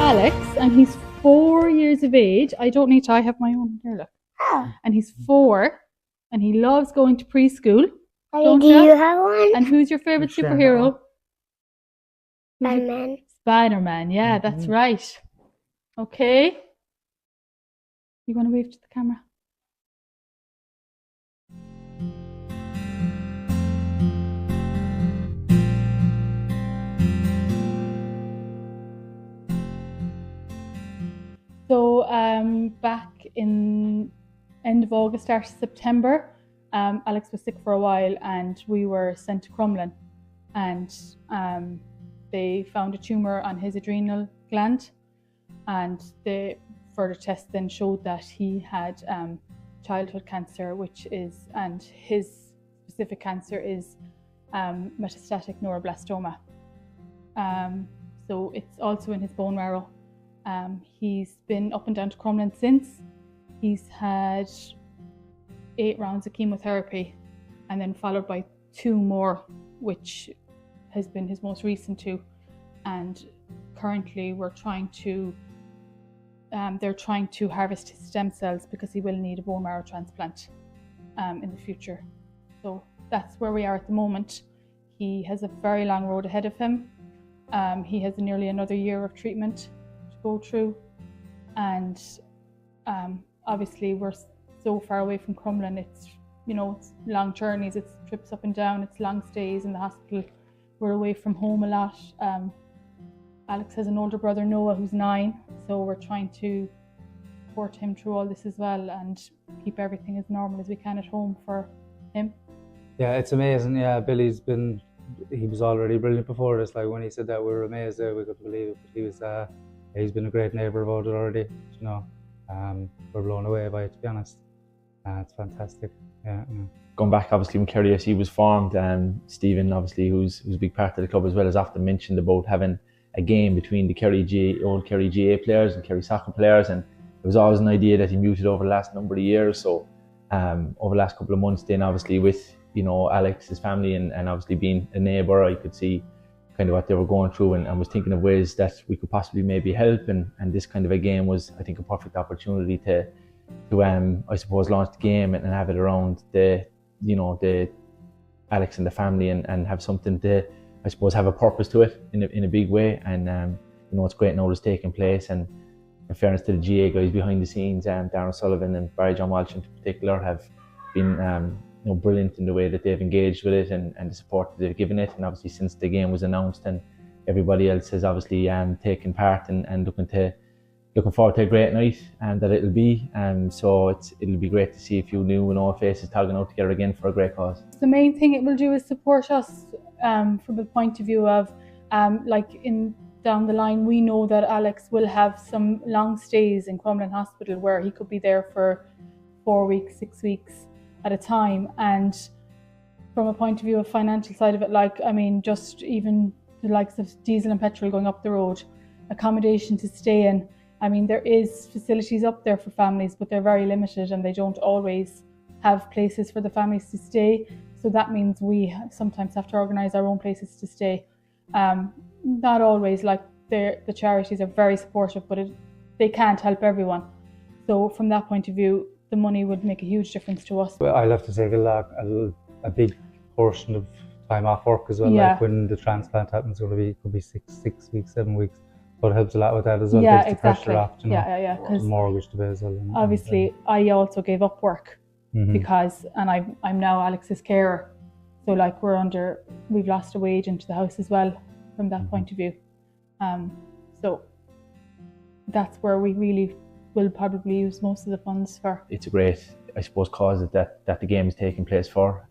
Alex, and he's 4 years of age. I don't need to, I have my own here, look. And he's 4, and he loves going to preschool. Do you have one? And who's your favourite superhero? Spider-Man. Spider-Man, yeah, that's right. Okay. You want to wave to the camera? So back in end of August, start of September, Alex was sick for a while and we were sent to Crumlin, and they found a tumour on his adrenal gland, and the further tests then showed that he had childhood cancer, and his specific cancer is metastatic neuroblastoma. So it's also in his bone marrow. He's been up and down to Crumlin since. He's had 8 rounds of chemotherapy, and then followed by 2 more, which has been his most recent 2. And currently they're trying to harvest his stem cells because he will need a bone marrow transplant in the future. So that's where we are at the moment. He has a very long road ahead of him. He has nearly another year of treatment to go through, and obviously we're so far away from Crumlin. It's long journeys, it's trips up and down, it's long stays in the hospital. We're away from home a lot. Alex has an older brother, Noah, who's 9, so we're trying to support him through all this as well and keep everything as normal as we can at home for him. Yeah, it's amazing. Yeah, he was already brilliant before this. Like when he said that, we were amazed there. We couldn't believe it. But he's been a great neighbour about it already. We're blown away by it, to be honest. It's fantastic. Yeah. Going back, obviously, when Kerry FC was formed, Stephen, obviously, who's a big part of the club as well, has often mentioned about having a game between the old Kerry GA players and Kerry soccer players, and it was always an idea that he muted over the last number of years. So over the last couple of months, then obviously with Alex, his family, and obviously being a neighbour, I could see kind of what they were going through, and was thinking of ways that we could possibly maybe help, and this kind of a game was, I think, a perfect opportunity to I suppose launch the game and have it around the Alex and the family, and have something to, I suppose, have a purpose to it in a big way. And it's great now it's taking place, and in fairness to the GA guys behind the scenes, Darren Sullivan and Barry John Walsh in particular have been brilliant in the way that they've engaged with it and the support that they've given it. And obviously since the game was announced, and everybody else has obviously taken part and looking forward to a great night that it'll be. So it'll be great to see a few new faces tagging out together again for a great cause. The main thing it will do is support us from the point of view of down the line, we know that Alex will have some long stays in Crumlin Hospital where he could be there for 4 weeks, 6 weeks at a time. And from a point of view of financial side of it, just even the likes of diesel and petrol going up the road, accommodation to stay in. There is facilities up there for families, but they're very limited and they don't always have places for the families to stay. So that means we sometimes have to organise our own places to stay. Not always, the charities are very supportive, but they can't help everyone. So from that point of view, the money would make a huge difference to us. Well, I'll have to take a big portion of time off work as well. Yeah. Like when the transplant happens, it could be 6 weeks, 7 weeks. So it helps a lot with that as well. Yeah, Takes exactly. the pressure off, Because mortgage to pay as well. Obviously, I also gave up work because I'm now Alex's carer. So we've lost a wage into the house as well from that point of view. So that's where we really will probably use most of the funds for. It's a great, I suppose, cause that the game is taking place for.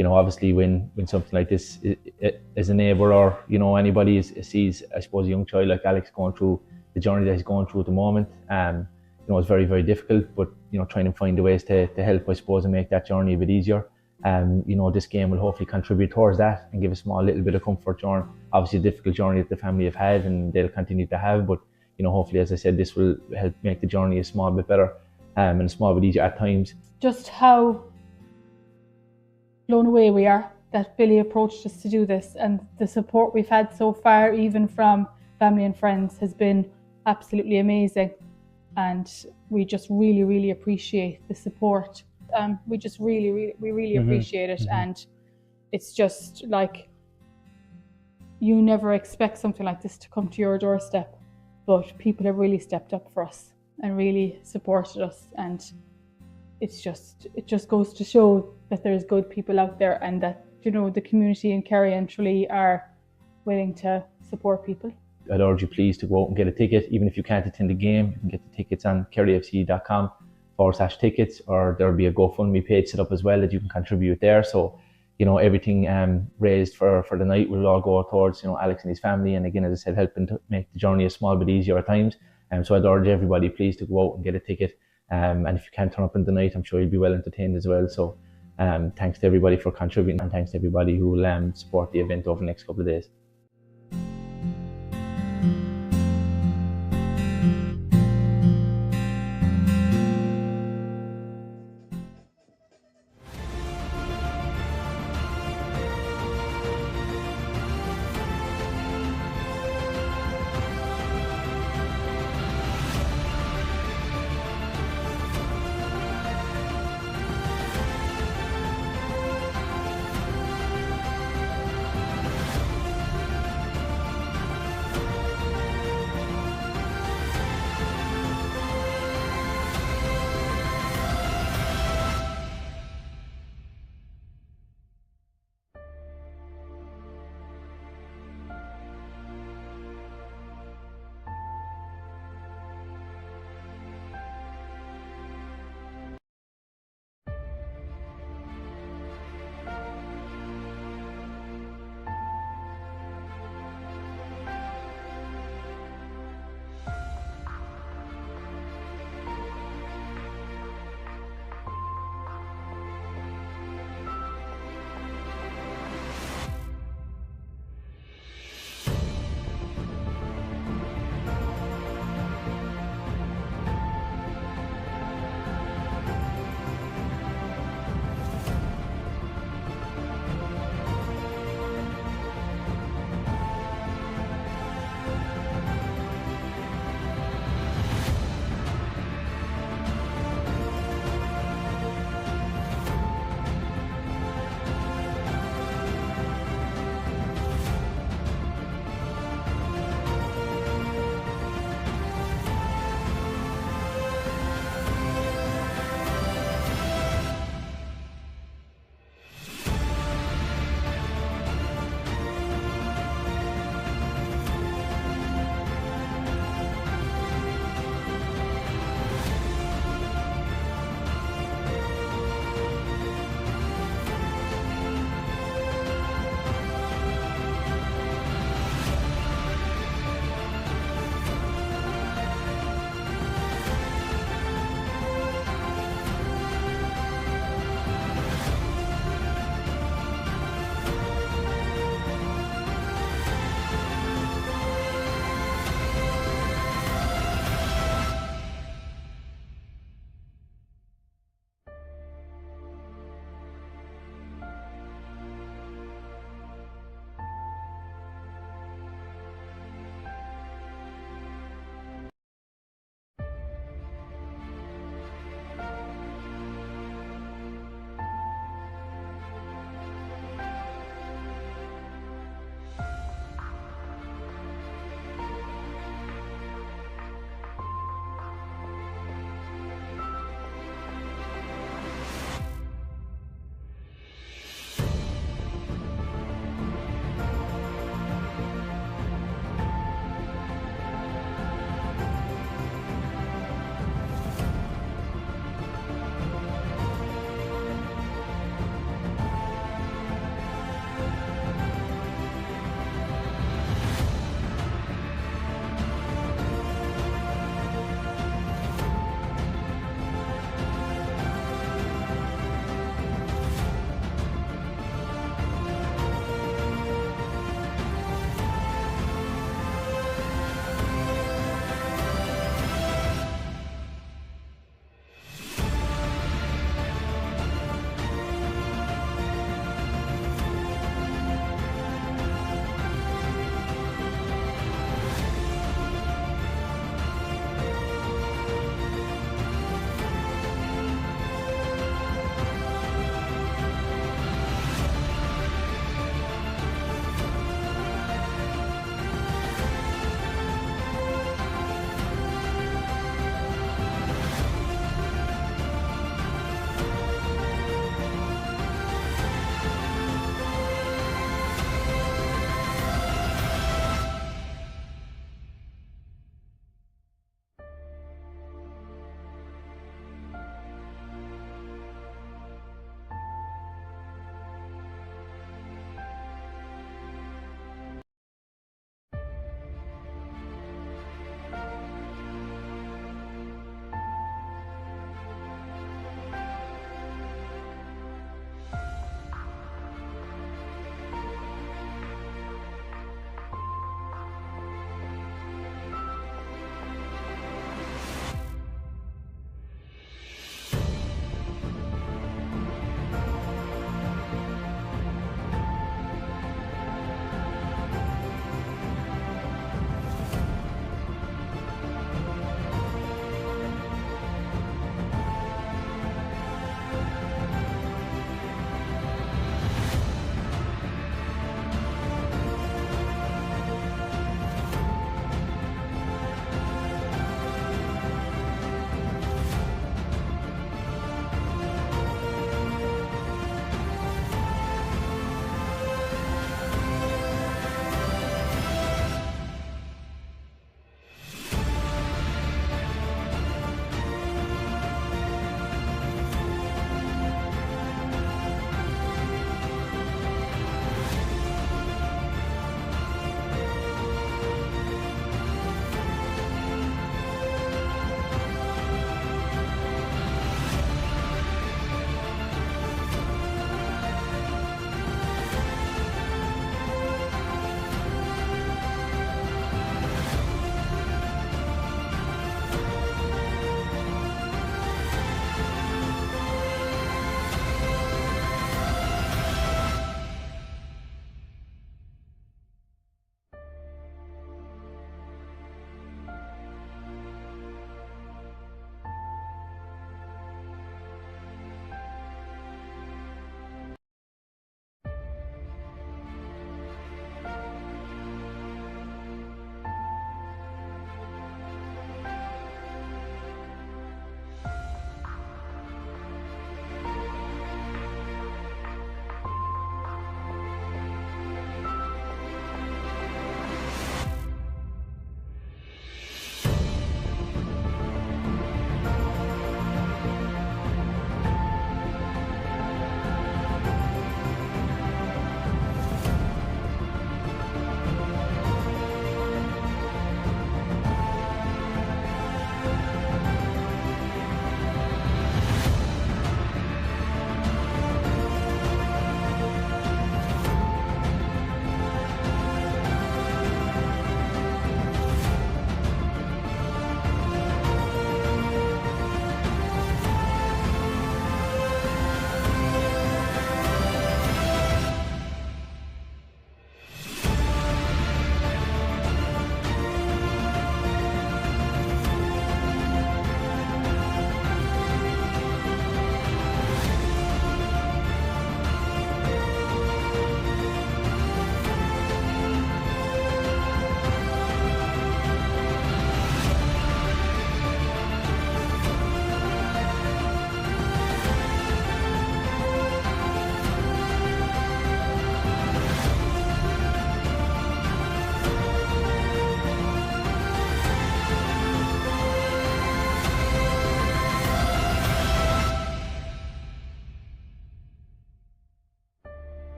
Obviously when something like this as a neighbour or anybody sees, I suppose, a young child like Alex going through the journey that he's going through at the moment, it's very, very difficult, but trying to find the ways to help, I suppose, and make that journey a bit easier. This game will hopefully contribute towards that and give a small little bit of comfort during obviously a difficult journey that the family have had and they'll continue to have, but hopefully, as I said, this will help make the journey a small bit better and a small bit easier at times. Just how blown away we are that Billy approached us to do this, and the support we've had so far, even from family and friends has been absolutely amazing, and we just really appreciate the support. We just really appreciate it, and it's just like, you never expect something like this to come to your doorstep, but people have really stepped up for us and really supported us, and it just goes to show that there's good people out there, and that, you know, the community in Kerry and Tralee are willing to support people. I'd urge you please to go out and get a ticket. Even if you can't attend the game, you can get the tickets on kerryfc.com/tickets, or there'll be a GoFundMe page set up as well that you can contribute there. So, you know, everything raised for the night will all go towards, you know, Alex and his family, and again, as I said, helping to make the journey a small bit easier at times. So I'd urge everybody please to go out and get a ticket. And if you can't turn up in the night, I'm sure you'll be well entertained as well. So thanks to everybody for contributing, and thanks to everybody who will support the event over the next couple of days.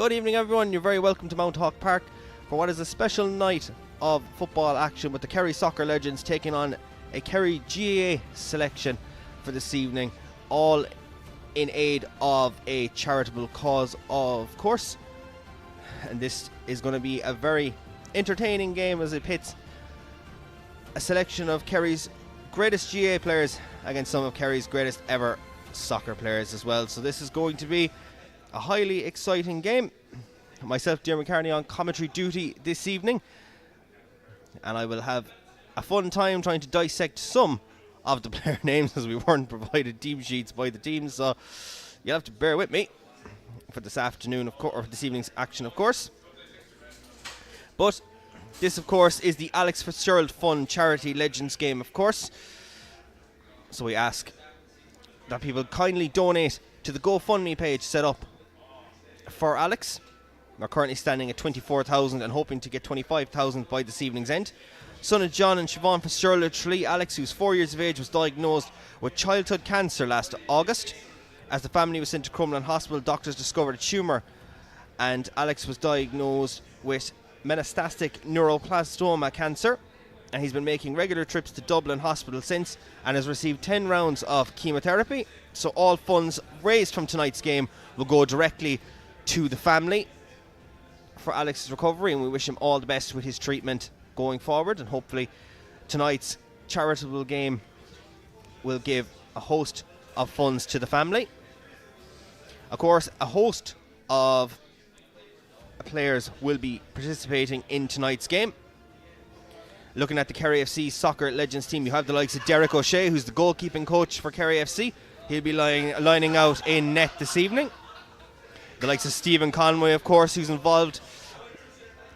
Good evening, everyone. You're very welcome to Mount Hawk Park for what is a special night of football action with the Kerry Soccer Legends taking on a Kerry GAA selection for this evening, all in aid of a charitable cause, of course. And this is going to be a very entertaining game as it pits a selection of Kerry's greatest GAA players against some of Kerry's greatest ever soccer players as well. So this is going to be a highly exciting game. Myself, Dermot Carney, on commentary duty this evening, and I will have a fun time trying to dissect some of the player names as we weren't provided team sheets by the teams, so you'll have to bear with me for this afternoon, of course, or this evening's action, of course. But this, of course, is the Alex Fitzgerald Fund Charity Legends game, of course. So we ask that people kindly donate to the GoFundMe page set up for Alex. We're currently standing at 24,000 and hoping to get 25,000 by this evening's end. Son of John and Siobhan Fitzgerald of Tralee, Alex, who's 4 years of age, was diagnosed with childhood cancer last August. As the family was sent to Crumlin Hospital, doctors discovered a tumour, and Alex was diagnosed with metastatic neuroblastoma cancer, and he's been making regular trips to Dublin Hospital since and has received 10 rounds of chemotherapy. So all funds raised from tonight's game will go directly to the family for Alex's recovery, and we wish him all the best with his treatment going forward, and hopefully tonight's charitable game will give a host of funds to the family. Of course, a host of players will be participating in tonight's game. Looking at the Kerry FC Soccer Legends team, you have the likes of Derek O'Shea, who's the goalkeeping coach for Kerry FC. He'll be lining out in net this evening. The likes of Stephen Conway, of course, who's involved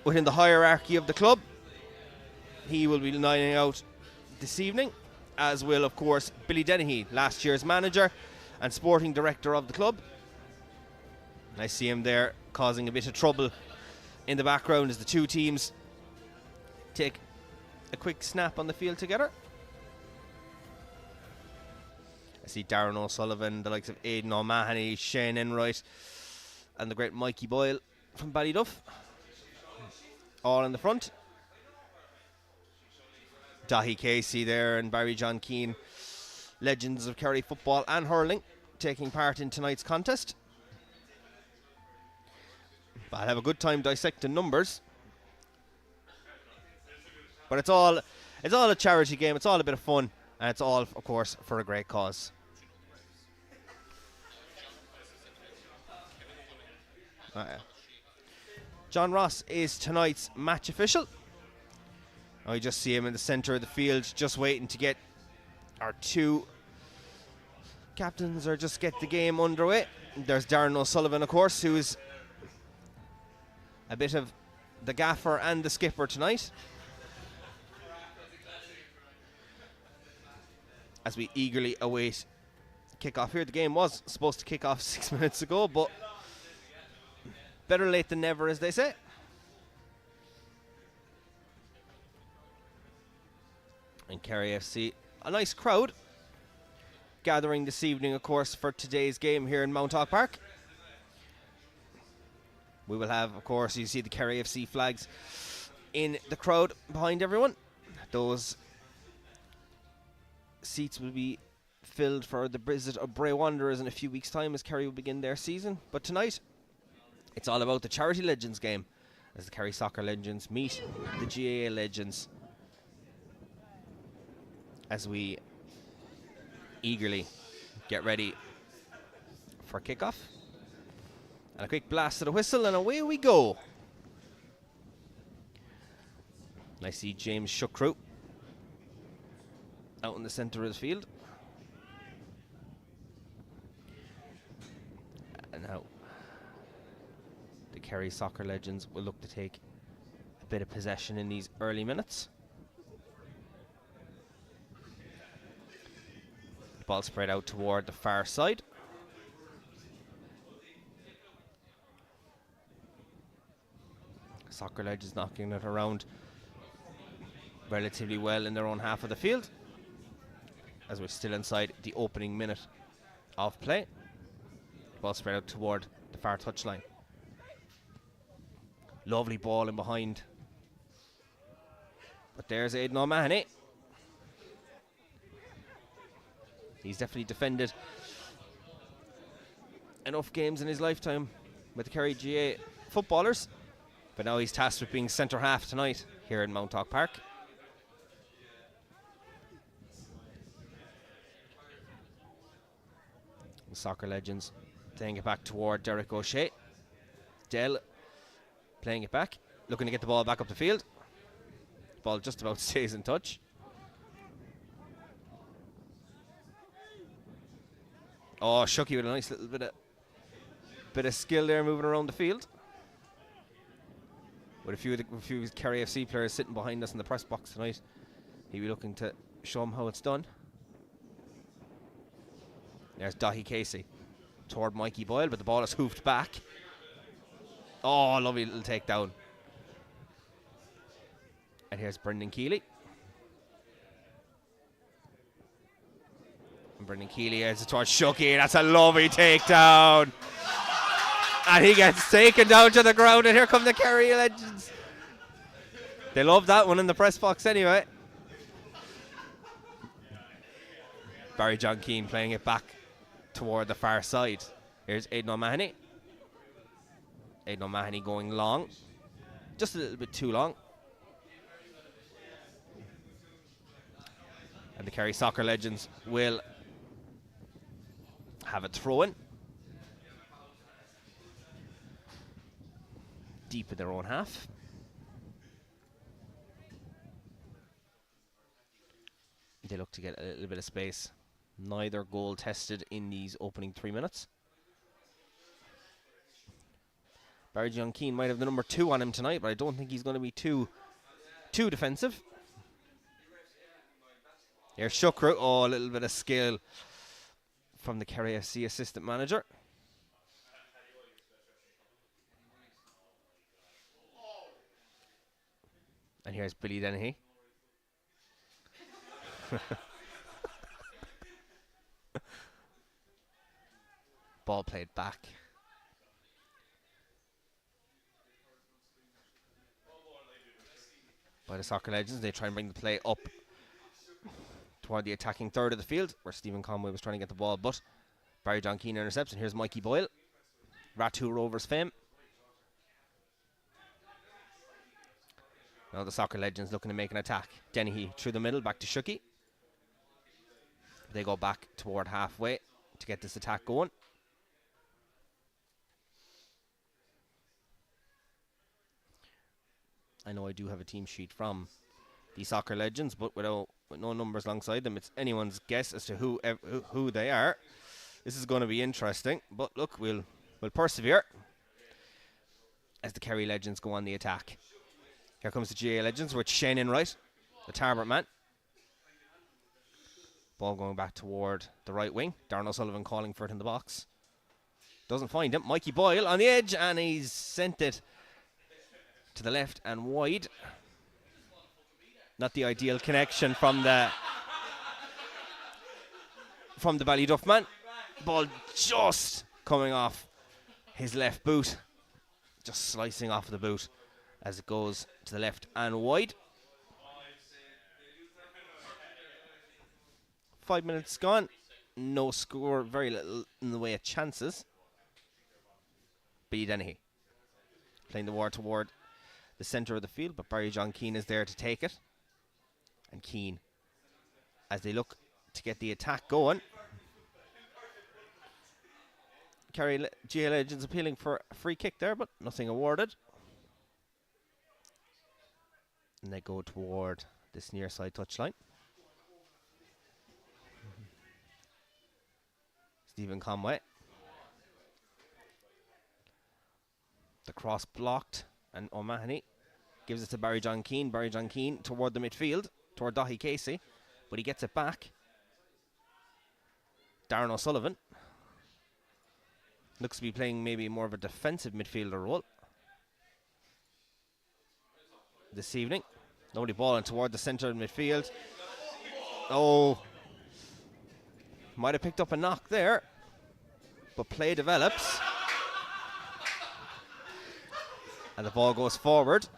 within the hierarchy of the club. He will be lining out this evening, as will, of course, Billy Dennehy, last year's manager and sporting director of the club. I see him there causing a bit of trouble in the background as the two teams take a quick snap on the field together. I see Darren O'Sullivan, the likes of Aidan O'Mahony, Shane Enright, and the great Mikey Boyle from Ballyduff, all in the front. Dahi Casey there and Barry John Keane, legends of Kerry football and hurling, taking part in tonight's contest. But I'll have a good time dissecting numbers. But it's all a charity game, it's all a bit of fun, and it's all, of course, for a great cause. John Ross is tonight's match official. I just see him in the centre of the field, just waiting to get our two captains or just get the game underway. There's Darren O'Sullivan, of course, who is a bit of the gaffer and the skipper tonight, as we eagerly await kickoff here. The game was supposed to kick off 6 minutes ago, but better late than never, as they say. And Kerry FC, a nice crowd gathering this evening, of course, for today's game here in Mount Hawk Park. We will have, of course, you see the Kerry FC flags in the crowd behind everyone. Those seats will be filled for the visit of Bray Wanderers in a few weeks' time as Kerry will begin their season. But tonight, it's all about the Charity Legends game as the Kerry Soccer Legends meet the GAA Legends, as we eagerly get ready for kickoff. And a quick blast of the whistle, and away we go. And I see James Shuckrew out in the centre of the field. And now the Kerry Soccer Legends will look to take a bit of possession in these early minutes. The ball spread out toward the far side. Soccer Legends knocking it around relatively well in their own half of the field, as we're still inside the opening minute of play. Ball spread out toward the far touchline. Lovely ball in behind. But there's Aidan O'Mahony. He's definitely defended enough games in his lifetime with the Kerry GA footballers. But now he's tasked with being centre half tonight here in Mount Hawk Park. The soccer legends playing it back toward Derek O'Shea. Dell playing it back, looking to get the ball back up the field. The ball just about stays in touch. Oh, Shucky with a nice little bit of skill there, moving around the field. With a few of Kerry FC players sitting behind us in the press box tonight, he'll be looking to show them how it's done. There's Dahi Casey toward Mikey Boyle, but the ball is hoofed back. Oh, lovely little takedown. And here's Brendan Keeley. And Brendan Keeley heads it towards Shucky. That's a lovely takedown. And he gets taken down to the ground, and here come the Kerry legends. They love that one in the press box anyway. Barry John Keane playing it back toward the far side. Here's Aidan O'Mahony. Aidan O'Mahony going long. Just a little bit too long. And the Kerry soccer legends will have a throw-in. Deep in their own half. They look to get a little bit of space. Neither goal tested in these opening 3 minutes. Barry John Keane might have the number 2 on him tonight, but I don't think he's going to be too defensive. Here's Shukru. Oh, a little bit of skill from the Kerry FC assistant manager. And here's Billy Dennehy. Ball played back. By the soccer legends, they try and bring the play up toward the attacking third of the field, where Stephen Conway was trying to get the ball, but Barry John Keane intercepts, and here's Mikey Boyle. Ratu Rovers fame. Now the soccer legends looking to make an attack. Dennehy through the middle, back to Shucky. They go back toward halfway to get this attack going. I know I do have a team sheet from the soccer legends, but with no numbers alongside them, it's anyone's guess as to who they are. This is going to be interesting, but look, we'll persevere as the Kerry legends go on the attack. Here comes the GA legends with Shane Enright, the Tarbert man. Ball going back toward the right wing. Darren O'Sullivan calling for it in the box. Doesn't find him. Mikey Boyle on the edge, and he's sent it to the left and wide. Not the ideal connection from the Ballyduff man. Ball just coming off his left boot. Just slicing off the boot as it goes to the left and wide. 5 minutes gone. No score, very little in the way of chances. B. Dennehy playing the war toward the centre of the field, but Barry John Keane is there to take it. And Keane, as they look to get the attack going. Kerry GA Legends appealing for a free kick there, but nothing awarded. And they go toward this near side touchline. Stephen Conway. The cross blocked, and O'Mahony gives it to Barry John Keane. Barry John Keane toward the midfield, toward Dahi Casey, but he gets it back. Darren O'Sullivan looks to be playing maybe more of a defensive midfielder role this evening. Lovely ball and toward the centre of midfield. Oh, might have picked up a knock there, but play develops. And the ball goes forward.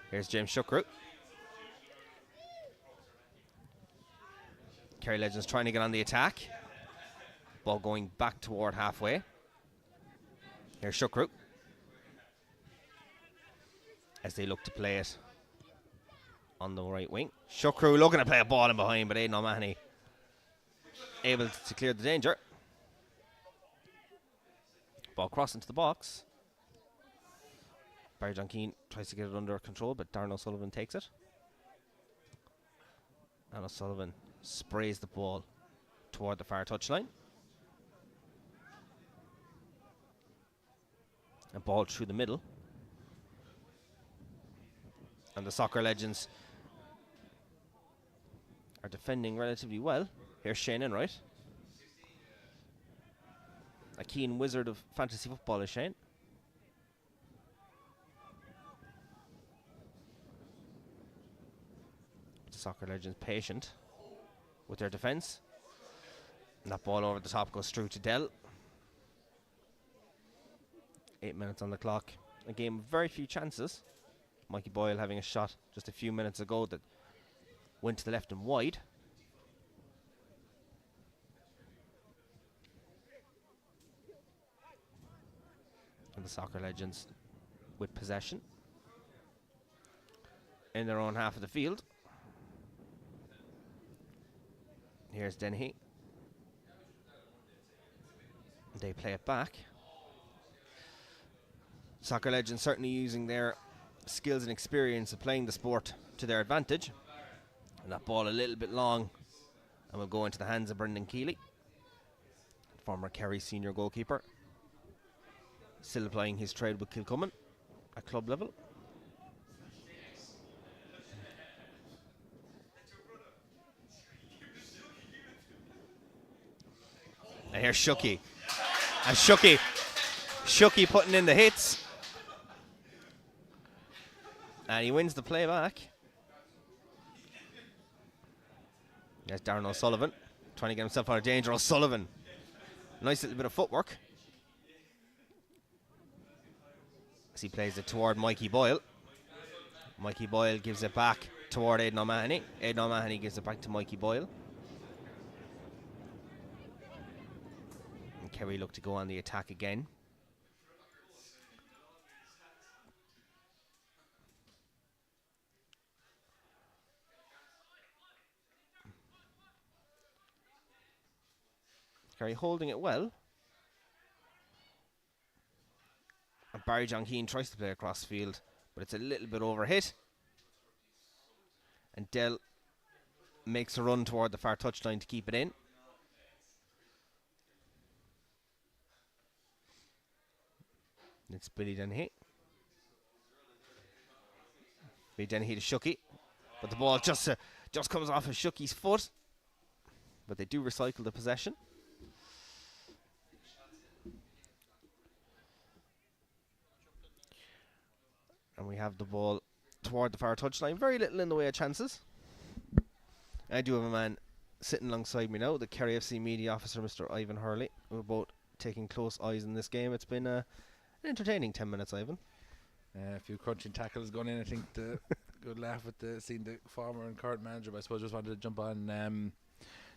Here's James Shukru. Kerry Legends trying to get on the attack. Ball going back toward halfway. Here's Shukru. As they look to play it on the right wing. Shukru looking to play a ball in behind, but Aidan O'Mahony able to clear the danger. Ball crossing to the box. Barry John Keane tries to get it under control, but Darren O'Sullivan takes it. And O'Sullivan sprays the ball toward the far touchline. A ball through the middle. And the Soccer Legends are defending relatively well. Here's Shane Enright. A keen wizard of fantasy football is Shane. The Soccer Legends patient with their defence. And that ball over the top goes through to Dell. 8 minutes on the clock. A game with very few chances. Mikey Boyle having a shot just a few minutes ago that went to the left and wide. And the Soccer Legends with possession in their own half of the field. Here's Dennehy. They play it back. Soccer Legends certainly using their skills and experience of playing the sport to their advantage. And that ball a little bit long and will go into the hands of Brendan Keeley, former Kerry senior goalkeeper. Still applying his trade with Kilcummin at club level. And here's Shucky. And Shucky putting in the hits. And he wins the play back. There's Darren O'Sullivan trying to get himself out of danger. O'Sullivan. Nice little bit of footwork. As he plays it toward Mikey Boyle. Mikey Boyle gives it back toward Aidan O'Mahony. Aidan O'Mahony gives it back to Mikey Boyle. And Kerry look to go on the attack again. Kerry holding it well. And Barry John Keane tries to play across field, but it's a little bit overhit. And Dell makes a run toward the far touchline to keep it in. It's Billy Dennehy. Billy Dennehy to Shucky. But the ball just comes off of Shucky's foot. But they do recycle the possession. And we have the ball toward the far touchline. Very little in the way of chances. I do have a man sitting alongside me now, the Kerry FC media officer, Mr. Ivan Hurley. We're both taking close eyes in this game. It's been an entertaining 10 minutes, Ivan. A few crunching tackles going in. I think the good laugh with seeing the former and current manager. But I suppose just wanted to jump on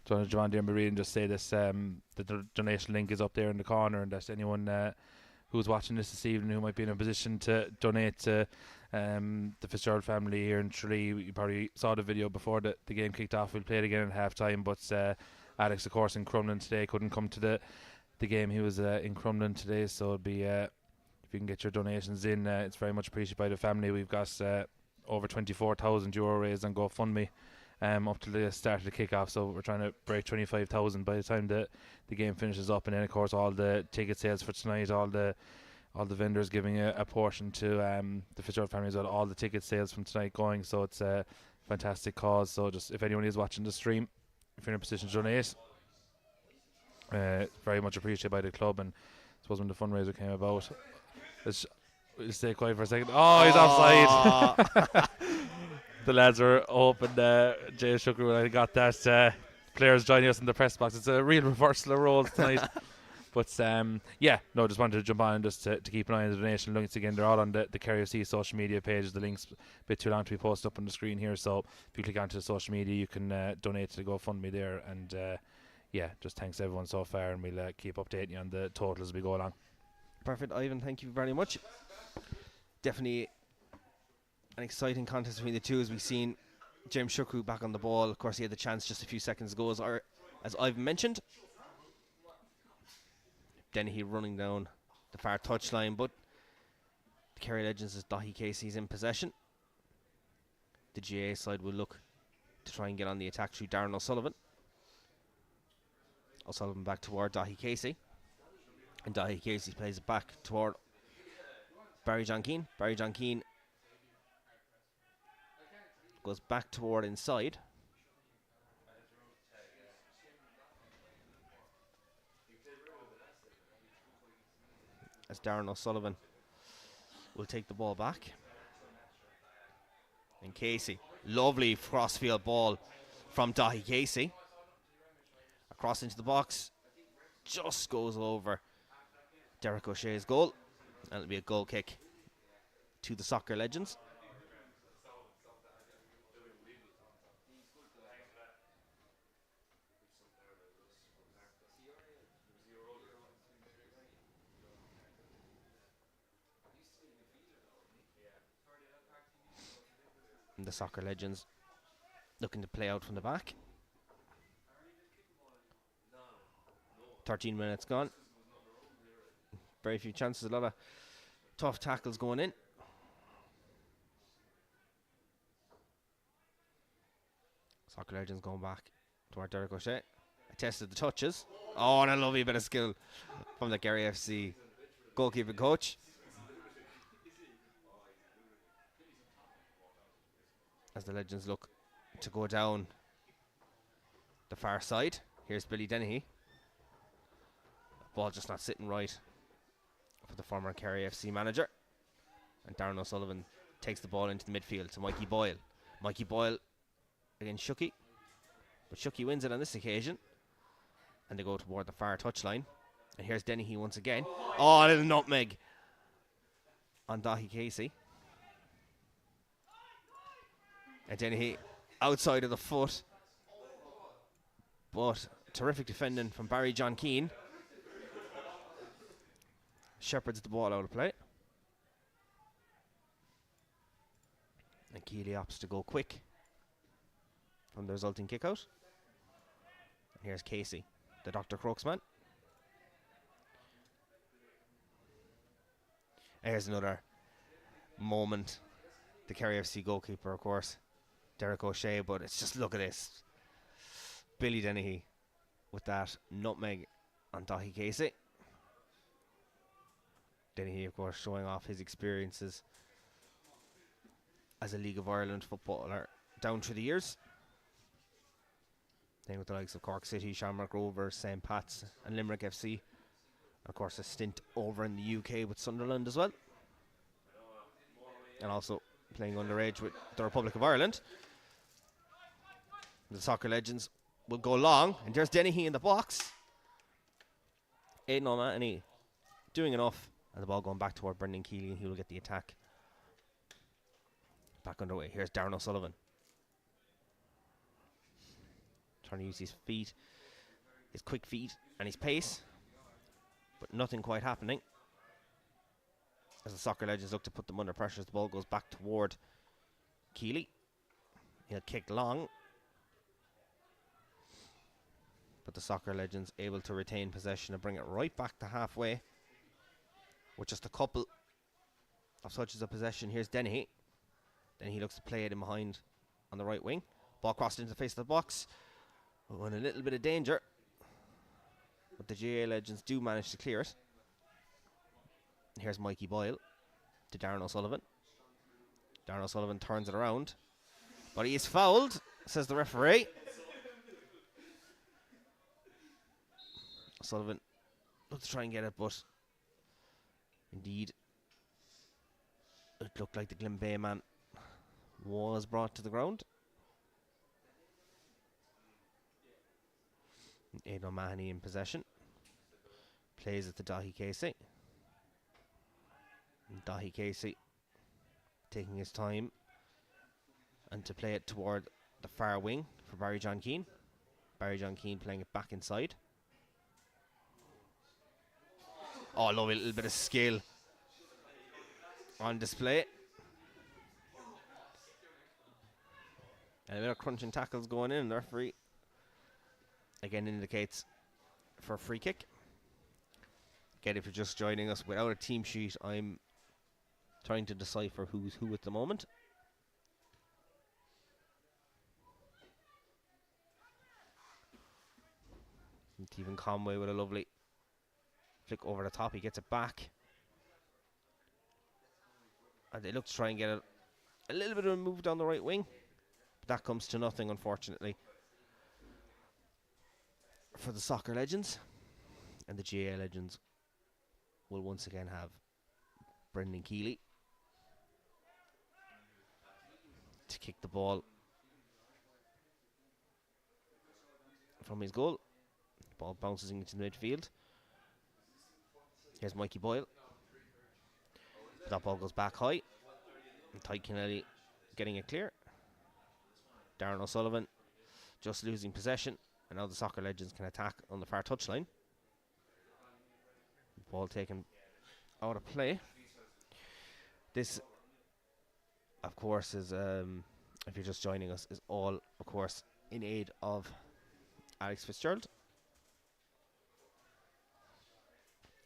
John Dearmarie and just say this: that the donation link is up there in the corner, and that anyone who's watching this evening who might be in a position to donate to the Fitzgerald family here in Tralee. You probably saw the video before the game kicked off. We'll play it again at half time, but Alex, of course, in Crumlin today couldn't come to the game. He was in Crumlin today, so it'll be if you can get your donations in, it's very much appreciated by the family. We've got over €24,000 raised on GoFundMe up to the start of the kick-off, so we're trying to break 25,000 by the time the game finishes up. And then, of course, all the ticket sales for tonight, all the vendors giving a portion to the Fitzgerald family as well, all the ticket sales from tonight going. So it's a fantastic cause. So just if anyone is watching the stream, if you're in a position to donate, very much appreciated by the club. And I suppose when the fundraiser came about, we'll stay quiet for a second. Oh, he's offside. The lads were hoping Jay Shukru when I got that. Players joining us in the press box. It's a real reversal of roles tonight. But yeah, no, just wanted to jump on and just to keep an eye on the donation links again. They're all on the Kerry FC social media pages. The links a bit too long to be posted up on the screen here, so if you click onto the social media, you can donate to the GoFundMe there. And yeah, just thanks everyone so far, and we'll keep updating you on the total as we go along. Perfect, Ivan. Thank you very much. Definitely an exciting contest between the two, as we've seen James Shukru back on the ball. Of course, he had the chance just a few seconds ago, as I've mentioned. Dennehy running down the far touchline, but the Kerry Legends' Dahi Casey's in possession. The GA side will look to try and get on the attack through Darren O'Sullivan. O'Sullivan back toward Dahi Casey. And Dahi Casey plays it back toward Barry John Keane. Barry John Keane goes back toward inside. As Darren O'Sullivan will take the ball back. And Casey, lovely crossfield ball from Dahi Casey. Across into the box, just goes over Derek O'Shea's goal. And it'll be a goal kick to the Soccer Legends. And the Soccer Legends looking to play out from the back. 13 minutes gone. Very few chances, a lot of tough tackles going in. Soccer Legends going back toward Derek O'Shea. I tested the touches. Oh, and a lovely bit of skill from the Kerry FC goalkeeping coach. As the Legends look to go down the far side. Here's Billy Dennehy. Ball just not sitting right for the former Kerry FC manager. And Darren O'Sullivan takes the ball into the midfield to Mikey Boyle. Mikey Boyle against Shucky. But Shucky wins it on this occasion. And they go toward the far touchline. And here's Dennehy once again. Oh, a little nutmeg on Dahi Casey. And Dennehy outside of the foot. But terrific defending from Barry John Keane. Shepherds the ball out of play. And Keeley opts to go quick from the resulting kick out. And here's Casey, the Dr. Crooks man. And here's another moment. The Kerry FC goalkeeper, of course, Derek O'Shea, but it's just, look at this. Billy Dennehy with that nutmeg on Dahi Casey. Dennehy, of course, showing off his experiences as a League of Ireland footballer down through the years. Playing with the likes of Cork City, Shamrock Rovers, St. Pat's and Limerick FC. And of course a stint over in the UK with Sunderland as well. And also playing underage with the Republic of Ireland. The Soccer Legends will go long. And there's Dennehy in the box. Aidan O'Mahony doing enough. And the ball going back toward Brendan Keeley, and he will get the attack back underway. Here's Darren O'Sullivan. Trying to use his feet, his quick feet and his pace. But nothing quite happening. As the Soccer Legends look to put them under pressure, as the ball goes back toward Keeley. He'll kick long. But the Soccer Legends able to retain possession and bring it right back to halfway. With just a couple of touches of possession. Here's Dennehy. Then he looks to play it in behind on the right wing. Ball crossed into the face of the box. Oh, in a little bit of danger. But the GA Legends do manage to clear it. And here's Mikey Boyle to Darren O'Sullivan. Darren O'Sullivan turns it around. But he is fouled, says the referee. O'Sullivan looks to try and get it, but indeed, it looked like the Glenbeigh man was brought to the ground. Aidan O'Mahony in possession. Plays it to Dahi Casey. And Dahi Casey taking his time and to play it toward the far wing for Barry John Keane. Barry John Keane playing it back inside. Oh, lovely little bit of skill on display. And a bit of crunching tackles going in. The referee again indicates for a free kick. Again, if you're just joining us without a team sheet, I'm trying to decipher who's who at the moment. And Stephen Conway with a lovely flick over the top. He gets it back. And they look to try and get a little bit of a move down the right wing. But that comes to nothing, unfortunately, for the soccer legends. And the GA legends will once again have Brendan Keeley to kick the ball from his goal. Ball bounces into the midfield. Here's Mikey Boyle. That ball goes back high. And Ty Kennelly getting it clear. Darren O'Sullivan just losing possession. And now the soccer legends can attack on the far touchline. Ball taken out of play. This, of course, is, if you're just joining us, is all, of course, in aid of Alex Fitzgerald.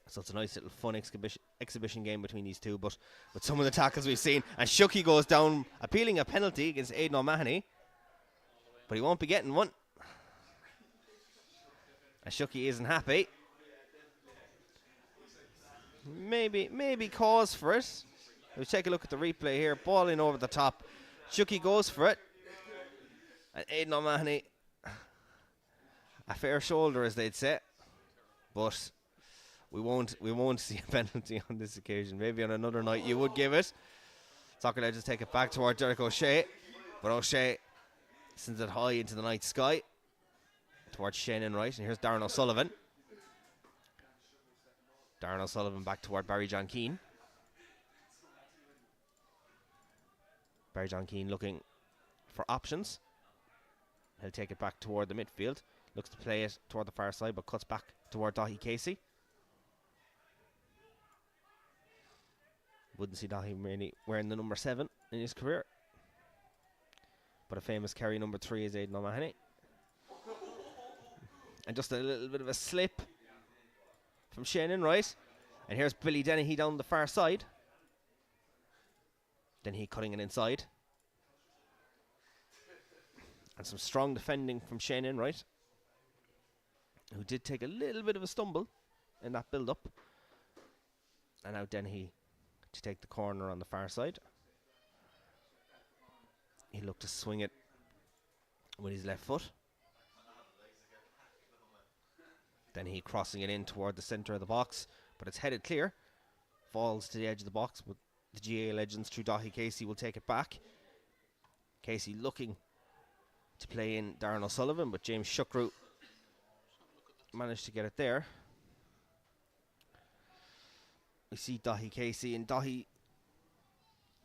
So it's a nice little fun exhibition game between these two, but with some of the tackles we've seen, and Shucky goes down appealing a penalty against Aidan O'Mahony, but he won't be getting one. And Shucky isn't happy. Maybe cause for it. We'll take a look at the replay here. Ball in over the top. Shucky goes for it. And Aidan O'Mahony, a fair shoulder, as they'd say. But we won't see a penalty on this occasion. Maybe on another night you would give it. Soccer legends take it back toward Derek O'Shea. But O'Shea sends it high into the night sky towards Shane Enright. And here's Darren O'Sullivan. Darren O'Sullivan back toward Barry John Keane. Barry John Keane looking for options. He'll take it back toward the midfield. Looks to play it toward the far side, but cuts back toward Dahi Casey. Wouldn't see Dahi really wearing the number 7 in his career. But a famous Kerry number 3 is Aidan O'Mahony. And just a little bit of a slip from Shane Enright. And here's Billy Dennehy down the far side. Dennehy cutting it inside. And some strong defending from Shane Enright, who did take a little bit of a stumble in that build-up. And now Dennehy to take the corner on the far side. He looked to swing it with his left foot. Dennehy crossing it in toward the centre of the box, but it's headed clear. Falls to the edge of the box, but the GA legends through Dahi Casey will take it back. Casey looking to play in Darren O'Sullivan, but James Shukru managed to get it there. We see Dahi Casey, and Dahi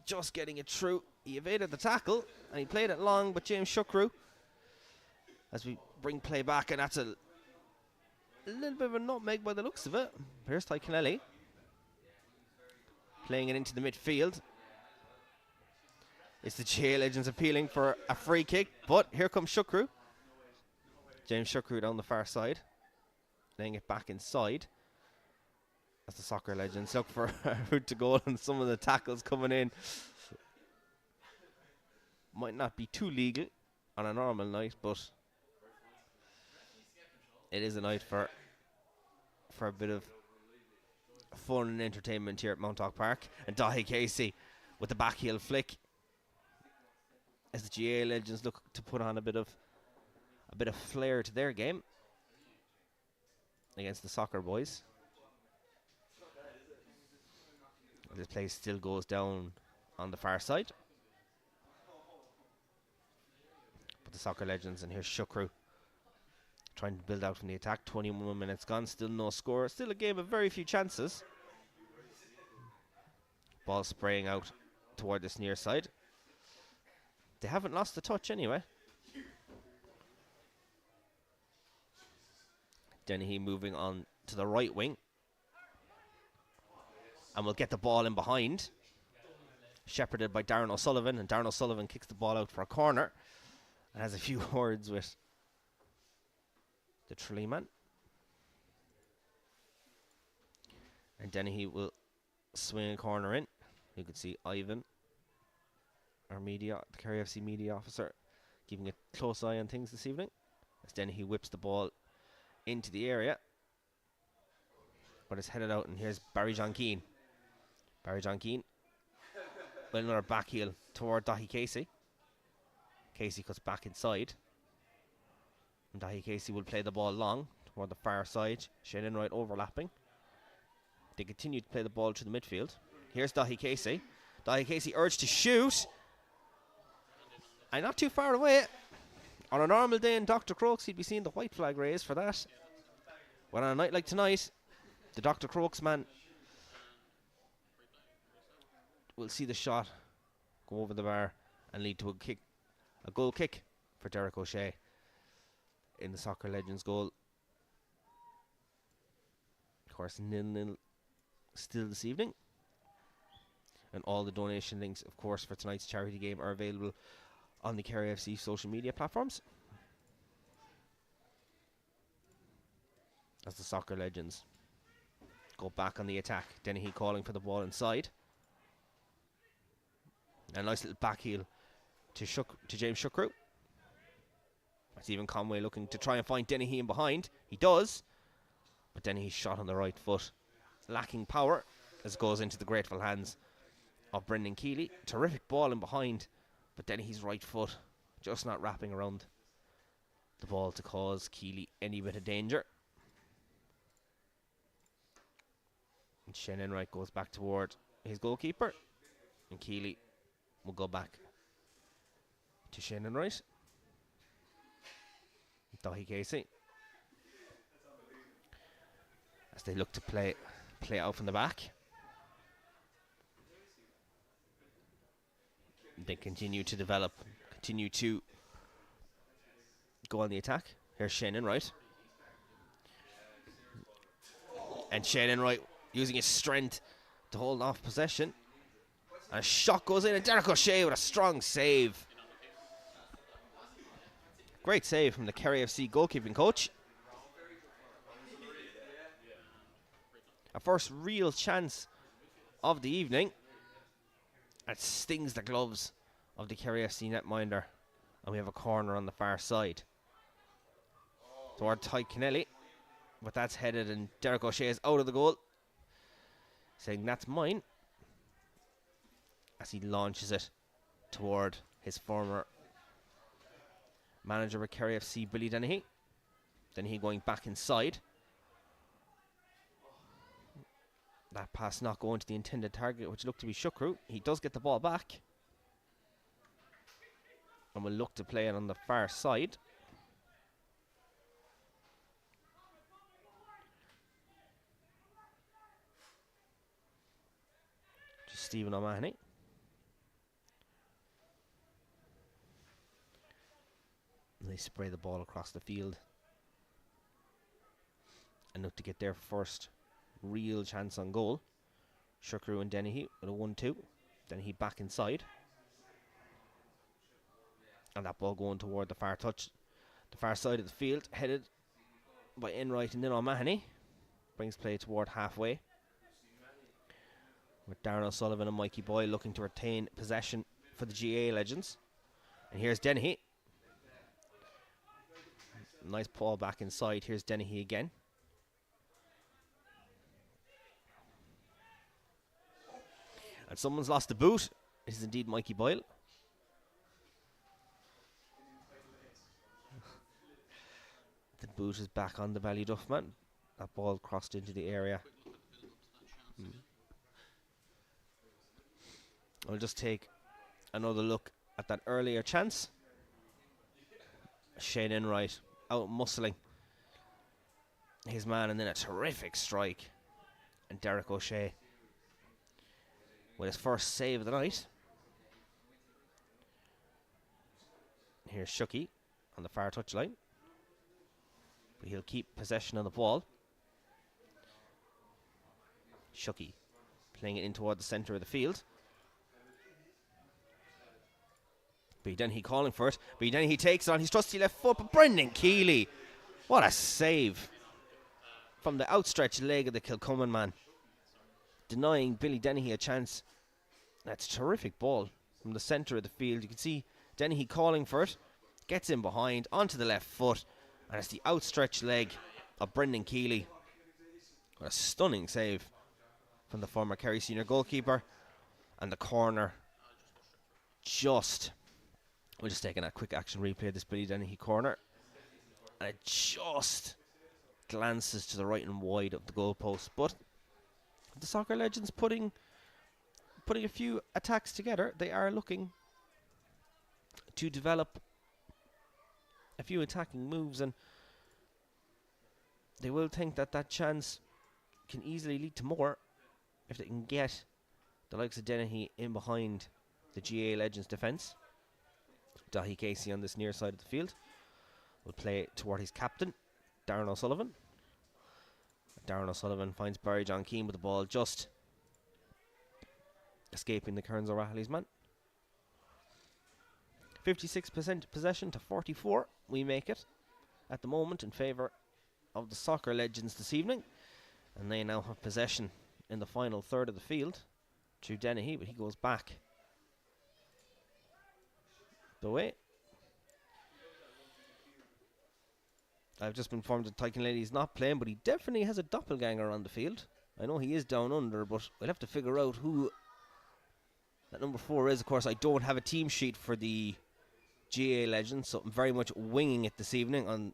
just getting it through. He evaded the tackle and he played it long, but James Shukru, as we bring play back, and that's a little bit of a nutmeg by the looks of it. Here's Ty Kennelly playing it into the midfield. It's the GA legends appealing for a free kick, but here comes Shukru. James Shukru down the far side, laying it back inside as the soccer legends look for a route to goal, and some of the tackles coming in might not be too legal on a normal night, but it is a night for a bit of fun and entertainment here at Montauk Park. And Dahi Casey with the backheel flick as the GA legends look to put on a bit of flair to their game against the soccer boys. This play still goes down on the far side, but the soccer legends, and here's Shukru trying to build out from the attack. 21 minutes gone, still no score. Still a game of very few chances. Ball spraying out toward this near side. They haven't lost the touch anyway. Dennehy moving on to the right wing. And we'll get the ball in behind. Shepherded by Darren O'Sullivan. And Darren O'Sullivan kicks the ball out for a corner. And has a few words with the Tralee man. And Dennehy will swing a corner in. You can see Ivan, our the Kerry FC media officer, keeping a close eye on things this evening. As Dennehy whips the ball into the area. But it's headed out, and here's Barry John Keane. Barry John Keane with another back heel toward Dahi Casey. Casey cuts back inside. And Dahi Casey will play the ball long toward the far side. Shane Enright overlapping. They continue to play the ball to the midfield. Here's Dahi Casey. Dahi Casey urged to shoot. And not too far away. On a normal day in Dr. Crokes, he'd be seeing the white flag raised for that. But on a night like tonight, the Dr. Crokes man will see the shot go over the bar and lead to a goal kick for Derek O'Shea in the Soccer Legends goal. Of course, 0-0 still this evening. And all the donation links, of course, for tonight's charity game are available on the Kerry FC social media platforms. As the Soccer Legends go back on the attack. Dennehy calling for the ball inside. A nice little back heel to James Shukru. Stephen Conway looking to try and find Dennehy in behind. He does. But Dennehy's shot on the right foot, lacking power, as it goes into the grateful hands of Brendan Keeley. Terrific ball in behind, but Dennehy's right foot just not wrapping around the ball to cause Keeley any bit of danger. And Shane Enright goes back toward his goalkeeper, and Keeley will go back to Shane Enright. Dahi Casey, as they look to play out from the back. They continue to develop, continue to go on the attack. Here's Shane Enright. And Shane Enright using his strength to hold off possession. And a shot goes in, and Derek O'Shea with a strong save. Great save from the Kerry FC goalkeeping coach. A first real chance of the evening. It stings the gloves of the Kerry FC netminder. And we have a corner on the far side toward Ty Kennelly. But that's headed, and Derek O'Shea is out of the goal, saying that's mine, as he launches it toward his former manager with Kerry FC, Billy Dennehy. Dennehy going back inside. That pass not going to the intended target, which looked to be Shukru. He does get the ball back, and will look to play it on the far side. To Stephen O'Mahony. And they spray the ball across the field and look to get their first real chance on goal. Shukru and Dennehy with a 1-2. Dennehy back inside. And that ball going toward the far side of the field, headed by Enright and then O'Mahony. Brings play toward halfway, with Darren O'Sullivan and Mikey Boyle looking to retain possession for the GA Legends. And here's Dennehy. Nice ball back inside. Here's Dennehy again. And someone's lost the boot. It is indeed Mikey Boyle. The boot is back on the Ballyduff man. That ball crossed into the area. I'll just take another look at that earlier chance. Shane Enright out muscling his man, and then a terrific strike. And Derek O'Shea with his first save of the night. Here's Shucky on the far touchline. But he'll keep possession of the ball. Shucky playing it in toward the centre of the field. But then he calling for it. But then he takes it on his trusty left foot. But Brendan Keeley, what a save from the outstretched leg of the Kilcummin man, denying Billy Dennehy a chance. That's a terrific ball from the centre of the field. You can see Dennehy calling for it. Gets in behind, onto the left foot. And it's the outstretched leg of Brendan Keeley. What a stunning save from the former Kerry senior goalkeeper. And the corner we're just taking a quick action replay of this Billy Dennehy corner. And it just glances to the right and wide of the goalpost. But the Soccer Legends putting a few attacks together. They are looking to develop a few attacking moves, and they will think that chance can easily lead to more if they can get the likes of Dennehy in behind the GA Legends defence. Dahi Casey on this near side of the field will play toward his captain, Darren O'Sullivan. Darren O'Sullivan finds Barry John Keane with the ball, just escaping the Kearns O'Reilly's man. 56% possession to 44. We make it at the moment in favour of the Soccer Legends this evening. And they now have possession in the final third of the field to Dennehy, but he goes back the way. I've just been informed that Tyken Lady is not playing, but he definitely has a doppelganger on the field. I know he is down under, but we'll have to figure out who that number 4 is. Of course, I don't have a team sheet for the GA Legends, so I'm very much winging it this evening on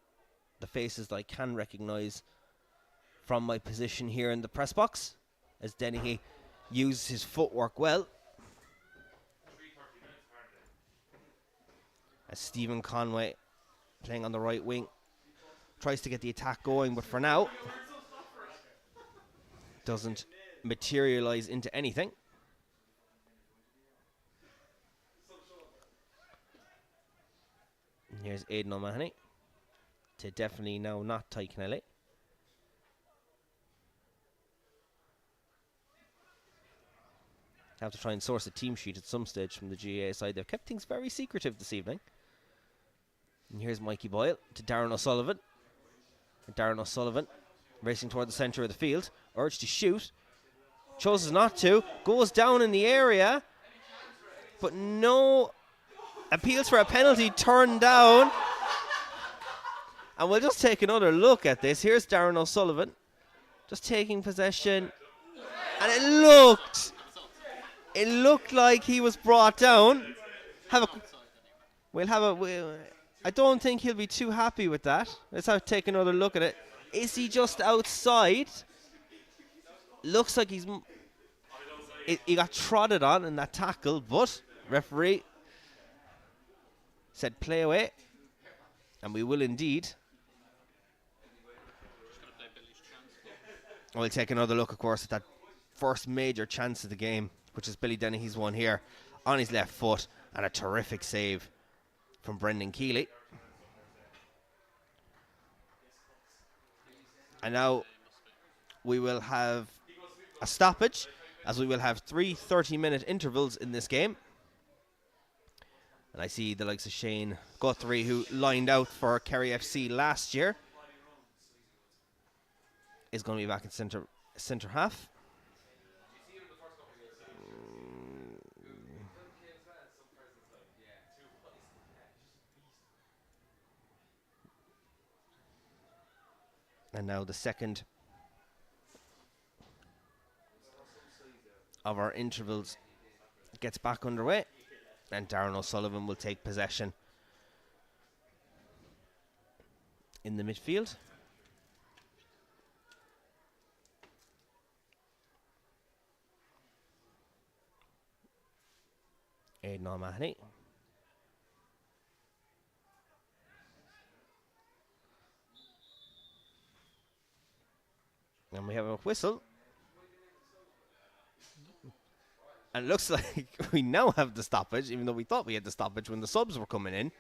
the faces that I can recognise from my position here in the press box, as Dennehy uses his footwork well. As Stephen Conway, playing on the right wing, tries to get the attack going, but for now doesn't materialise into anything. And here's Aidan O'Mahony to definitely now not Tyken Ellie. Have to try and source a team sheet at some stage from the GAA side. They've kept things very secretive this evening. And here's Mikey Boyle to Darren O'Sullivan. And Darren O'Sullivan racing toward the centre of the field, urged to shoot, chooses not to, goes down in the area, but no, appeals for a penalty, turned down. And we'll just take another look at this. Here's Darren O'Sullivan just taking possession, and it looked like he was brought down. I don't think he'll be too happy with that. Let's take another look at it. Is he just outside? Looks like he got trotted on in that tackle, but referee said play away, and we will indeed. We'll take another look, of course, at that first major chance of the game, which is Billy Dennehy's one here on his left foot, and a terrific save from Brendan Keeley. And now we will have a stoppage, as we will have 3 30-minute intervals in this game. And I see the likes of Shane Guthrie, who lined out for Kerry FC last year, is going to be back in centre half. And now the second of our intervals gets back underway, and Darren O'Sullivan will take possession in the midfield. Aidan O'Mahony. a whistle. And it looks like we now have the stoppage, even though we thought we had the stoppage when the subs were coming in.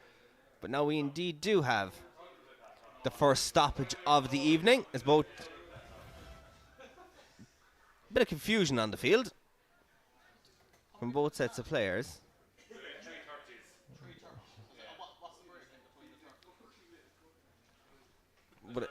But now we indeed do have the first stoppage of the evening. It's both a bit of confusion on the field from both sets of players. But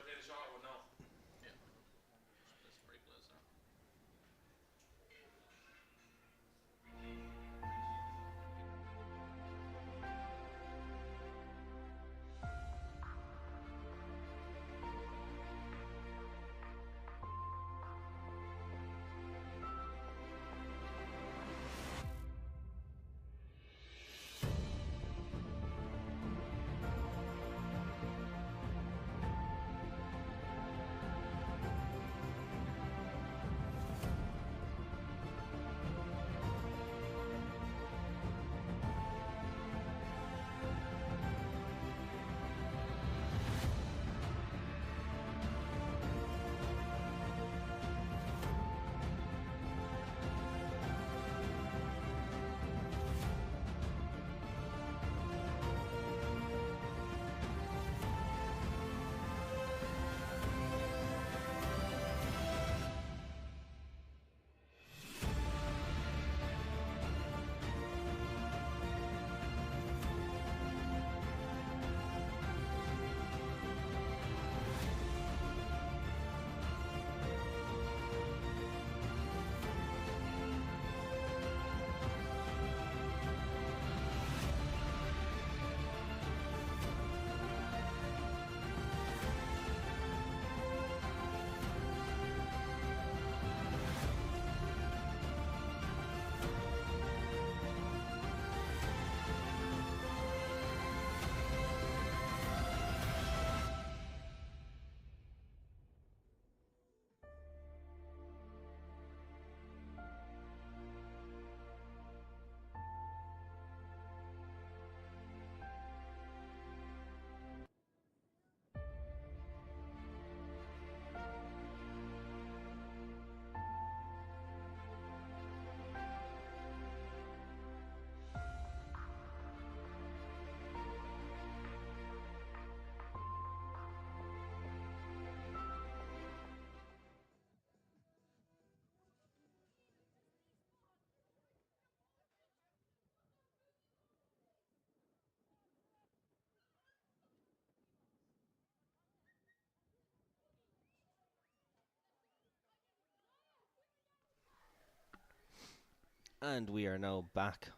and we are now back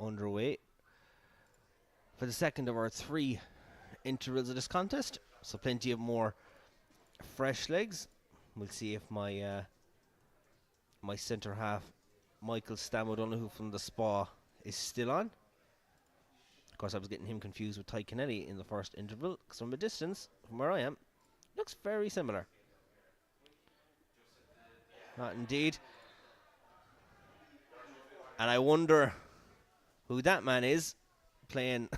underway for the second of our 3 intervals of this contest. So plenty of more fresh legs. We'll see if my my centre half, Michael Stam O'Donoghue from the Spa, is still on. Of course, I was getting him confused with Ty Kennelly in the first interval, because from a distance, from where I am, looks very similar. Not indeed. And I wonder who that man is playing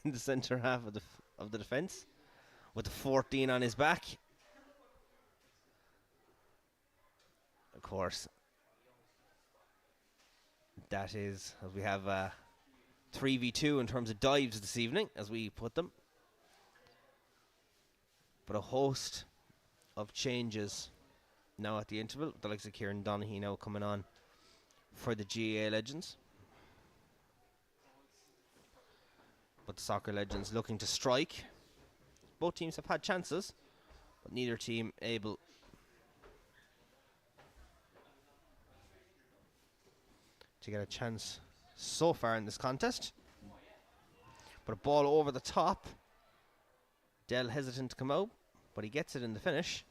in the centre half of the defence with the 14 on his back. Of course, that is, as we have 3v2 in terms of dives this evening, as we put them. But a host of changes now at the interval, with the likes of Kieran Donaghy now coming on for the GAA Legends. But the Soccer Legends looking to strike. Both teams have had chances, but neither team able to get a chance so far in this contest. But a ball over the top. Dell hesitant to come out, but he gets it in the finish.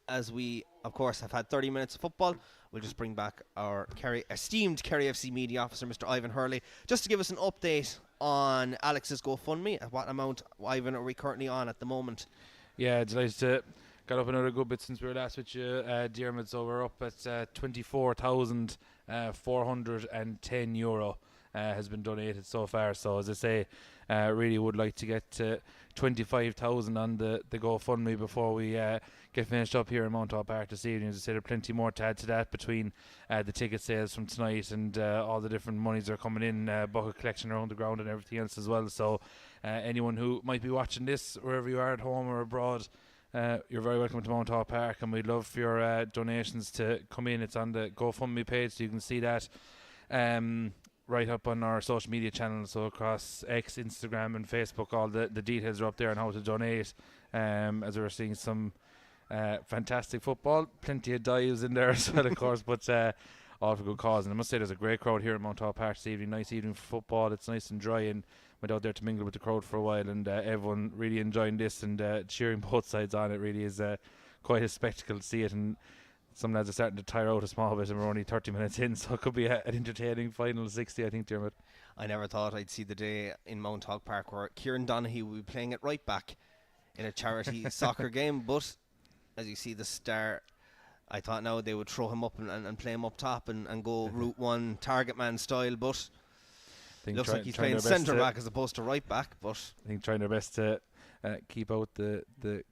As we, of course, have had 30 minutes of football, we'll just bring back our esteemed Kerry FC media officer, Mr. Ivan Hurley, just to give us an update on Alex's GoFundMe. At what amount, Ivan, are we currently on at the moment? Yeah, delighted to got up another good bit since we were last with you, Diarmid. So we're up at 24,410 euro has been donated so far. So as I say, really would like to get to 25,000 on the GoFundMe before we get finished up here in Mount Park this evening. As I said, there are plenty more to add to that between the ticket sales from tonight and all the different monies that are coming in, bucket collection around the ground and everything else as well. So anyone who might be watching this, wherever you are at home or abroad, you're very welcome to Mount Park, and we'd love for your donations to come in. It's on the GoFundMe page, so you can see that right up on our social media channels, so across X, Instagram and Facebook. All the details are up there on how to donate, as we're seeing some fantastic football, plenty of dives in there as well, of course, but all for good cause. And I must say, there's a great crowd here at Mount Park this evening. Nice evening for football. It's nice and dry, and went out there to mingle with the crowd for a while, and everyone really enjoying this and cheering both sides on. It really is quite a spectacle to see it, and some lads are starting to tire out a small bit, and we're only 30 minutes in, so it could be an entertaining final 60, I think, Dermot. I never thought I'd see the day in Mount Park where Kieran Donaghy will be playing at right back in a charity soccer game, but as you see the star, I thought now they would throw him up and play him up top and go route one target man style, but looks like he's playing centre back as opposed to right back. But I think trying their best to keep out the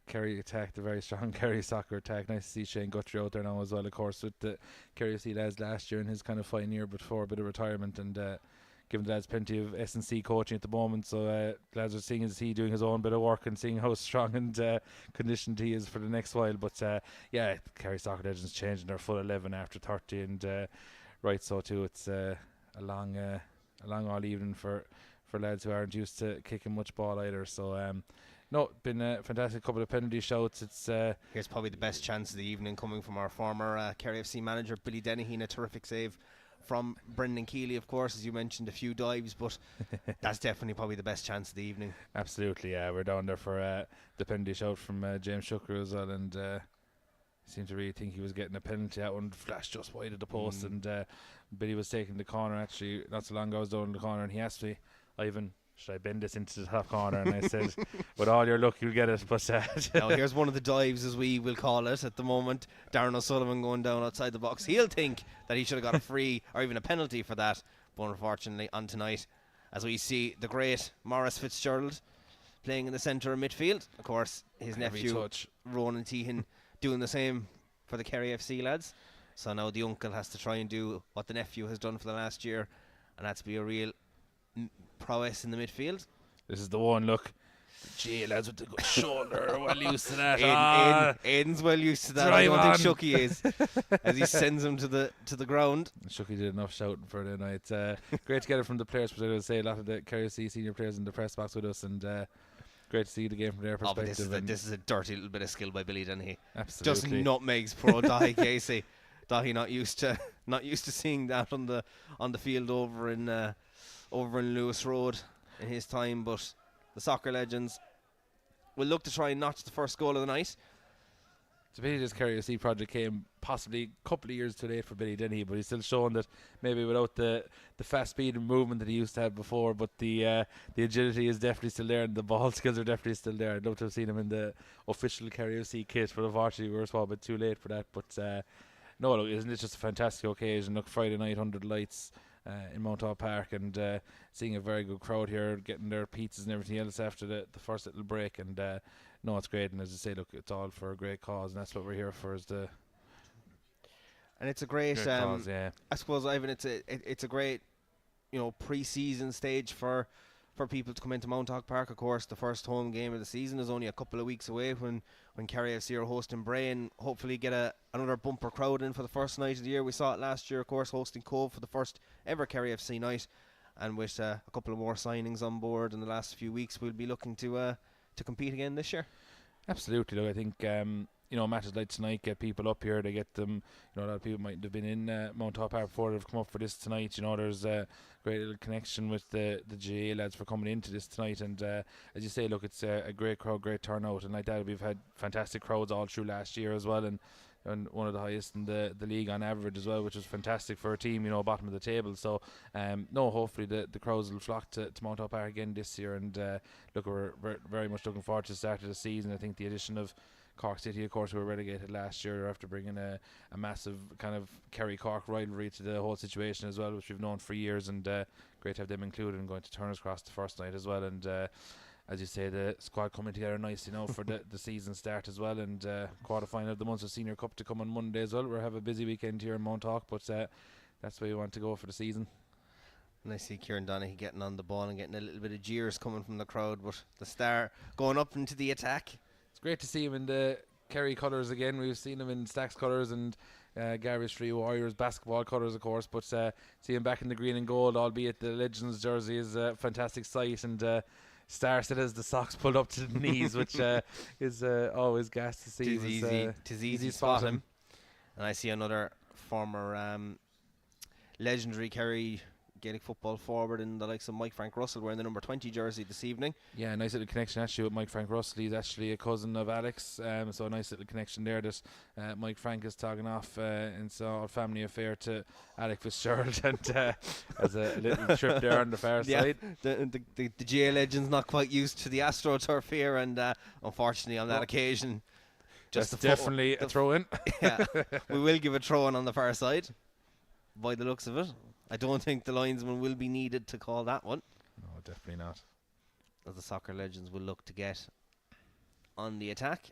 Kerry attack, the very strong Kerry soccer attack. Nice to see Shane Guthrie out there now as well, of course, with the Kerry FC lads last year in his kind of fine year before a bit of retirement, and giving the lads plenty of S&C coaching at the moment. So lads are seeing as he doing his own bit of work and seeing how strong and conditioned he is for the next while. But yeah, Kerry Soccer Legends changing their full 11 after 30, and right so too. It's a long all evening for lads who aren't used to kicking much ball either. So no, been a fantastic couple of penalty shouts. It's here's probably the best chance of the evening coming from our former Kerry FC manager Billy Dennehy, in a terrific save from Brendan Keeley, of course, as you mentioned, a few dives, but that's definitely probably the best chance of the evening. Absolutely, yeah. We're down there for the penalty shout from James Shooker as well, and seemed to really think he was getting a penalty. That one flashed just wide of the post, and Billy was taking the corner actually not so long ago. I was down in the corner, and he asked me, Ivan, should I bend this into the top corner? And I said, with all your luck, you'll get it. But now here's one of the dives, as we will call it at the moment. Darren O'Sullivan going down outside the box. He'll think that he should have got a free or even a penalty for that, but unfortunately on tonight, as we see the great Maurice Fitzgerald playing in the centre of midfield. Of course, his nephew Ronan Tehan doing the same for the Kerry FC lads. So now the uncle has to try and do what the nephew has done for the last year, and that's be a real prowess in the midfield. This is the one, look. Gee, lads with the good shoulder are well used to that. Aiden's well used to that. I don't think Shooky is, as he sends him to the ground. Shooky did enough shouting for the night. Great to get it from the players, but I would say a lot of the Kerry FC senior players in the press box with us, and great to see the game from their perspective. This is a dirty little bit of skill by Billy Dennehy. Absolutely. Just nutmegs poor Dahi Casey. Dahi not used to seeing that on the field over in Lewis Road in his time, but the Soccer Legends will look to try and notch the first goal of the night. It's a pity this Kerry FC project came possibly a couple of years too late for Billy Dennehy, but he's still showing that maybe without the fast speed and movement that he used to have before, but the agility is definitely still there, and the ball skills are definitely still there. I'd love to have seen him in the official Kerry FC kit, but unfortunately we were a small bit too late for that. But no, look, isn't it just a fantastic occasion? Look, Friday night, 100 lights in Mount Park, and seeing a very good crowd here, getting their pizzas and everything else after the first little break, and no, it's great. And as I say, look, it's all for a great cause, and that's what we're here for. And it's a great cause, yeah. I suppose, Ivan, it's a great, pre-season stage for people to come into Mount Park. Of course, the first home game of the season is only a couple of weeks away when Kerry FC are hosting Bray, and hopefully get another bumper crowd in for the first night of the year. We saw it last year, of course, hosting Cove for the first ever Kerry FC night, and with a couple of more signings on board in the last few weeks, we'll be looking to compete again this year. Absolutely. Look, I think matches like tonight get people up here. They get them. A lot of people might have been in Mount Park before they've come up for this tonight. There's a great little connection with the GA lads for coming into this tonight. And as you say, look, it's a great crowd, great turnout, and like that, we've had fantastic crowds all through last year as well, and one of the highest in the league on average as well, which is fantastic for a team, bottom of the table. So hopefully the crowds will flock to Mount Park again this year, and look, we're very much looking forward to the start of the season. I think the addition of Cork City, of course, who were relegated last year after bringing a massive kind of Kerry-Cork rivalry to the whole situation as well, which we've known for years, and great to have them included and going to Turner's Cross the first night as well. And as you say, the squad coming together nicely now for the season start as well, and quarter-final of the Munster Senior Cup to come on Monday as well. We'll have a busy weekend here in Mount Hawk, but that's where we want to go for the season. And I see Kieran Donaghy getting on the ball and getting a little bit of jeers coming from the crowd, but the star going up into the attack. It's great to see him in the Kerry colours again. We've seen him in Stack's colours and Garvey's Free Warriors basketball colours, of course, but see him back in the green and gold, albeit the Legends jersey, is a fantastic sight, and Star still has the socks pulled up to the knees, which is always gas to see. Tis easy to spot him. And I see another former legendary Kerry Gaelic football forward in the likes of Mike Frank Russell wearing the number 20 jersey this evening. Yeah, nice little connection actually with Mike Frank Russell. He's actually a cousin of Alex, so a nice little connection there that Mike Frank is talking off, and so our family affair to Alec Fitzgerald, and as a little trip there on the far side. The GA Legends not quite used to the AstroTurf here, and unfortunately on that occasion, just definitely a throw in. Yeah, we will give a throw in on the far side by the looks of it. I don't think the linesman will be needed to call that one. No, definitely not. As the Soccer Legends will look to get on the attack.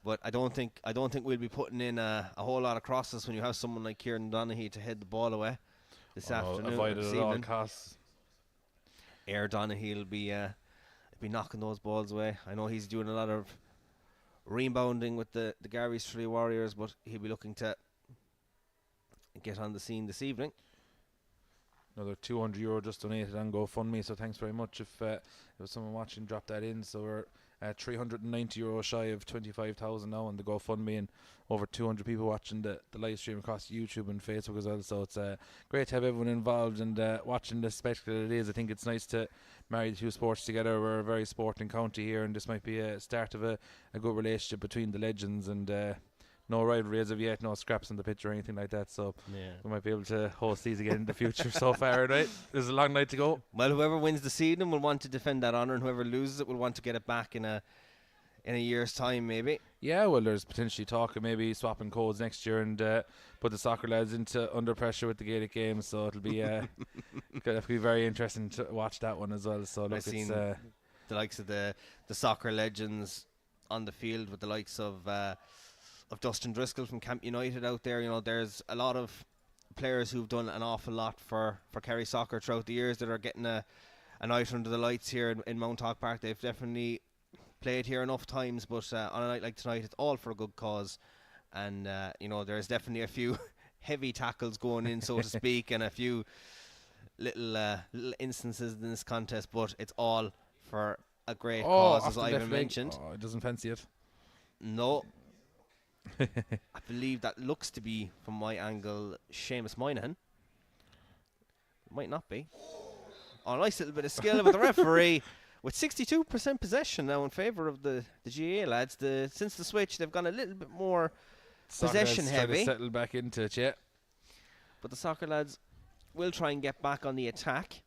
But I don't think we'll be putting in a whole lot of crosses when you have someone like Kieran Donaghy to head the ball away this afternoon. Avoid it at all costs. Air Donaghy will be knocking those balls away. I know he's doing a lot of rebounding with the Garvey's Free Warriors, but he'll be looking to get on the scene this evening. Another €200 just donated on GoFundMe, so thanks very much. If there was someone watching, drop that in. So we're at €390 shy of 25,000 now on the GoFundMe, and over 200 people watching the live stream across YouTube and Facebook as well. So it's great to have everyone involved and watching the spectacle it is. I think it's nice to marry the two sports together. We're a very sporting county here, and this might be a start of a good relationship between the Legends, and no rivalry as of yet, no scraps on the pitch or anything like that, so we might be able to host these again in the future so far, right? There's a long night to go. Well, whoever wins the season will want to defend that honour, and whoever loses it will want to get it back in a year's time, maybe. Yeah, well, there's potentially talk of maybe swapping codes next year and put the soccer lads into under pressure with the Gaelic games, so it'll be it'll be very interesting to watch that one as well. So I've seen the likes of the Soccer Legends on the field with the likes of Dustin Driscoll from Camp United out there. You know, there's a lot of players who've done an awful lot for Kerry soccer throughout the years that are getting a night under the lights here in Mount Hawk Park. They've definitely played here enough times, but on a night like tonight, it's all for a good cause. And, you know, there's definitely a few heavy tackles going in, so to speak, and a few little instances in this contest, but it's all for a great cause, as Ivan mentioned. Oh, it doesn't fancy it. No. I believe that looks to be, from my angle, Seamus Moynihan. Might not be. Oh, nice little bit of skill with the referee. With 62% possession now in favour of the GAA lads. Since the switch, they've gone a little bit more possession heavy. Settle back into it, yeah. But the soccer lads will try and get back on the attack.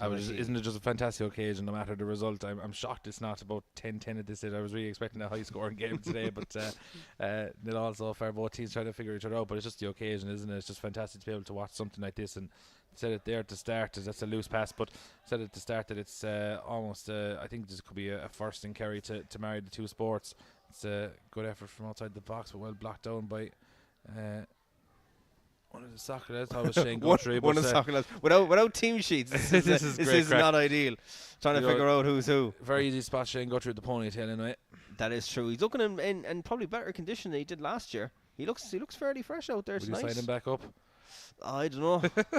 Isn't it just a fantastic occasion no matter the result? I'm shocked it's not about 10-10 at this stage. I was really expecting a high scoring game today, but it also far both teams trying to figure each other out, but it's just the occasion, isn't it? It's just fantastic to be able to watch something like this, and said it there at the start, that's a loose pass, but said at the start that it's almost I think this could be a first in Kerry to marry the two sports. It's a good effort from outside the box, but well blocked down by one of the soccer lads. I was saying one of the soccer lads without team sheets. This is not ideal. Trying to figure out who's who. Very easy spot. Shane Guthrie with the ponytail anyway. That is true. He's looking in probably better condition than he did last year. He looks fairly fresh out there tonight. Would you sign him back up? I don't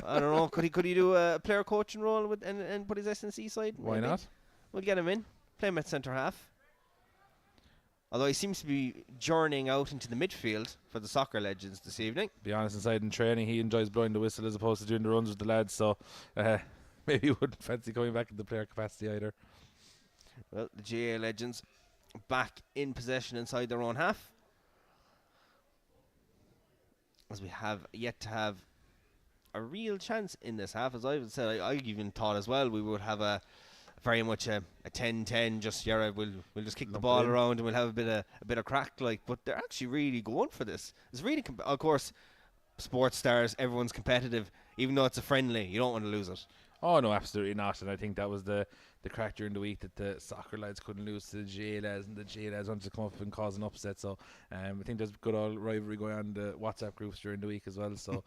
know. Could he do a player coaching role with and put his SNC side? Why not? We'll get him in. Play him at centre half. Although he seems to be journeying out into the midfield for the Soccer Legends this evening. Be honest, inside in training, he enjoys blowing the whistle as opposed to doing the runs with the lads. So maybe he wouldn't fancy coming back in the player capacity either. Well, the GA Legends back in possession inside their own half, as we have yet to have a real chance in this half. As I said, I even thought as well we would have a very much a 10-10. Just we'll just kick the ball around and we'll have a bit of crack. Like, but they're actually really going for this. It's really, of course, sports stars. Everyone's competitive, even though it's a friendly. You don't want to lose it. Oh no, absolutely not. And I think that was the crack during the week, that the soccer lads couldn't lose to the GA lads, and the GA lads wanted to come up and cause an upset. So I think there's good old rivalry going on in the WhatsApp groups during the week as well. So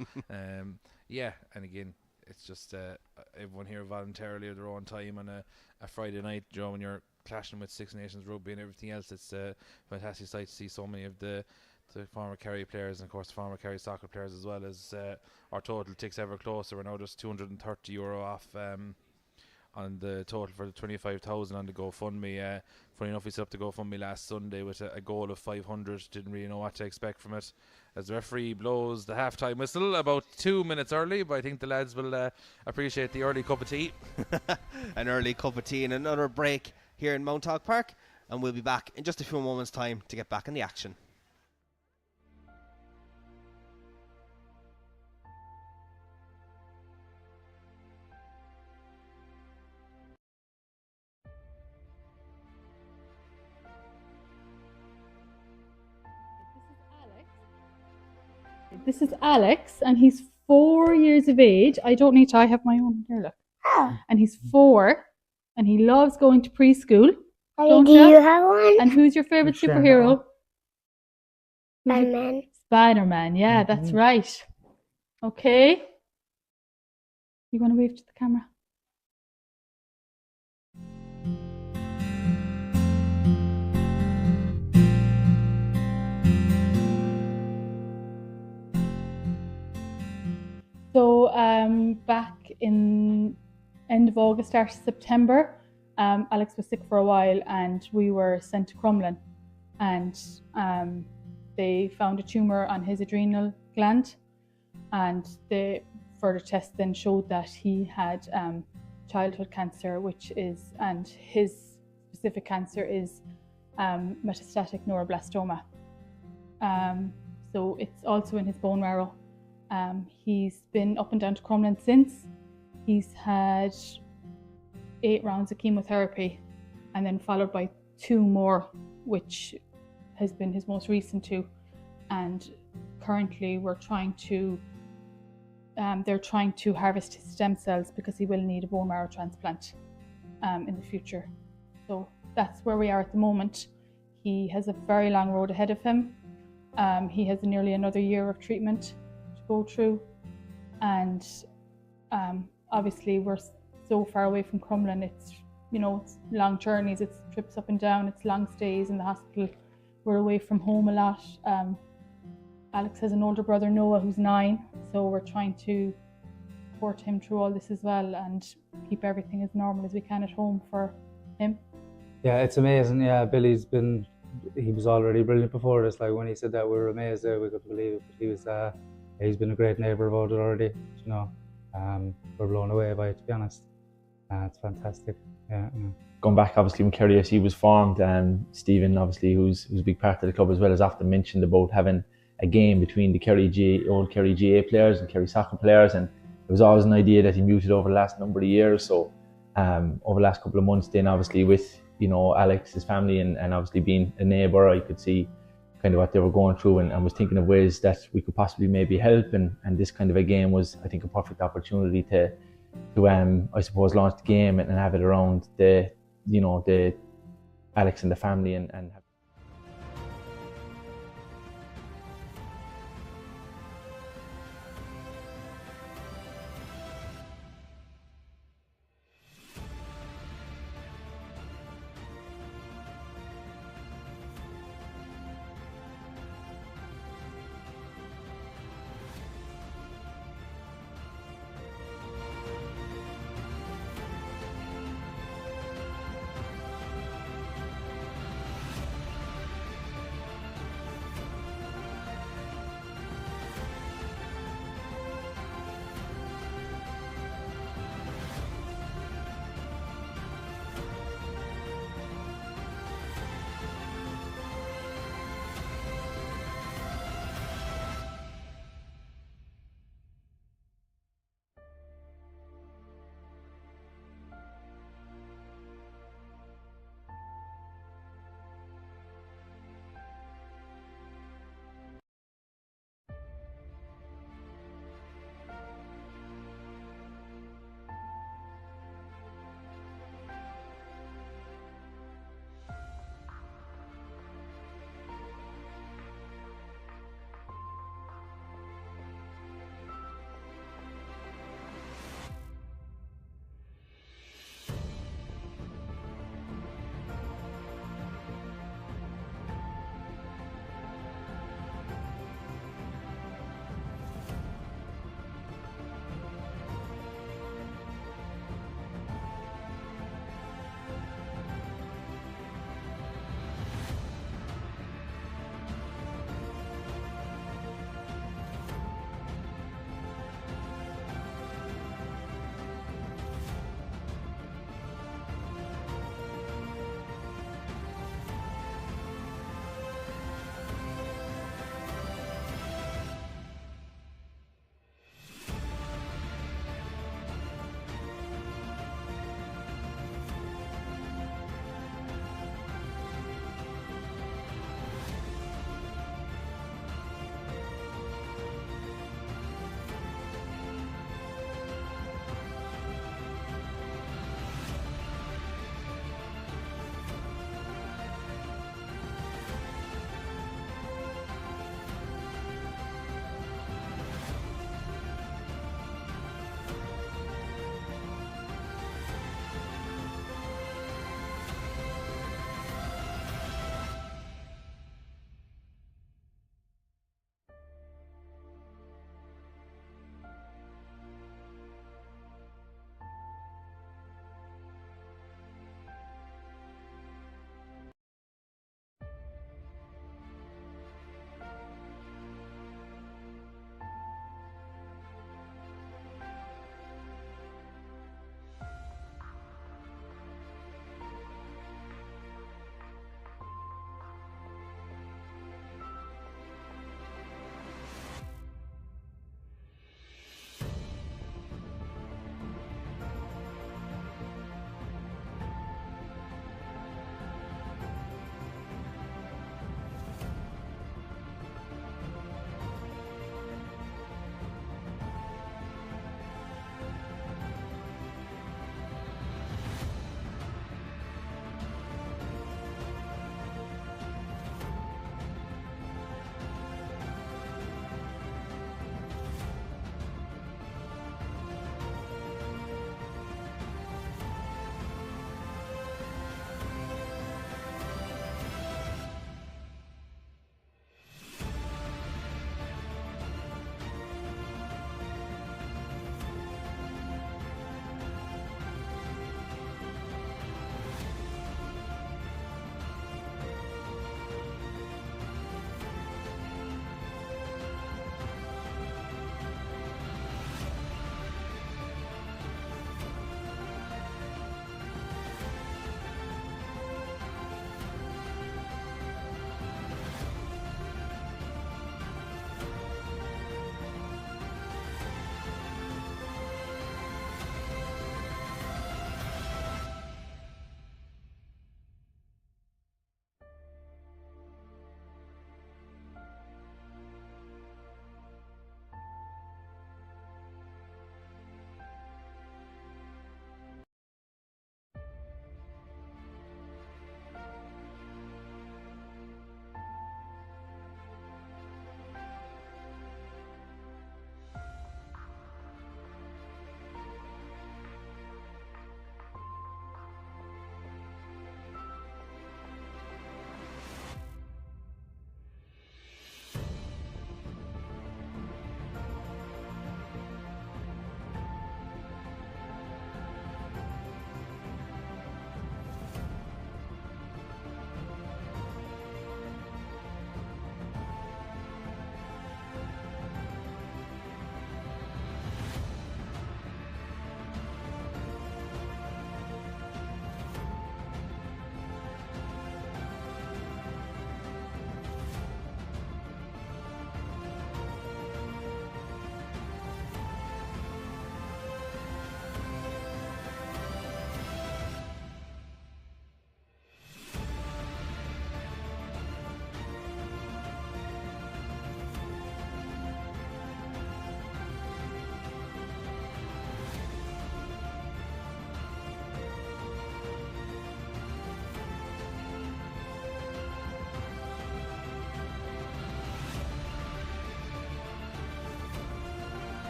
yeah, and again, it's just everyone here voluntarily at their own time on a Friday night, when you're clashing with Six Nations rugby and everything else. It's a fantastic sight to see so many of the former Kerry players, and of course former Kerry soccer players, as well as our total ticks ever closer. We're now just €230 off on the total for the 25,000 on the GoFundMe. Funny enough, we set up the GoFundMe last Sunday with a goal of 500. Didn't really know what to expect from it, as the referee blows the half-time whistle about 2 minutes early, but I think the lads will appreciate the early cup of tea. An early cup of tea and another break here in Mount Hawk Park, and we'll be back in just a few moments' time to get back in the action. This is Alex, and he's 4 years of age. I have my own here, look. And he's 4, and he loves going to preschool. Do you have one? And who's your favourite superhero? Spider-Man. Spider-Man, yeah, that's right. Okay. You want to wave to the camera? So back in end of August, start of September, Alex was sick for a while, and we were sent to Crumlin, and they found a tumour on his adrenal gland, and the further tests then showed that he had childhood cancer, and his specific cancer is metastatic neuroblastoma. So it's also in his bone marrow. He's been up and down to Crumlin since. He's had 8 rounds of chemotherapy, and then followed by 2 more, which has been his most recent 2. And currently they're trying to harvest his stem cells, because he will need a bone marrow transplant in the future. So that's where we are at the moment. He has a very long road ahead of him. He has nearly another year of treatment to go through, and obviously we're so far away from Crumlin. It's long journeys, it's trips up and down, it's long stays in the hospital. We're away from home a lot. Alex has an older brother, Noah, who's 9, so we're trying to support him through all this as well, and keep everything as normal as we can at home for him. Yeah, it's amazing. Yeah, he was already brilliant before this. Like, when he said that, we were amazed there. We couldn't believe it. But he's been a great neighbour about it already. We're blown away by it, to be honest. It's fantastic. Yeah. Going back, obviously, when Kerry FC was formed, Stephen, obviously, who's a big part of the club as well, has often mentioned about having a game between the old Kerry GA players and Kerry soccer players, and it was always an idea that he muted over the last number of years. So over the last couple of months, then obviously with Alex, his family, and obviously being a neighbour, I could see kind of what they were going through, and was thinking of ways that we could possibly maybe help, and this kind of a game was, I think, a perfect opportunity to I suppose launch the game and have it around the Alex and the family, and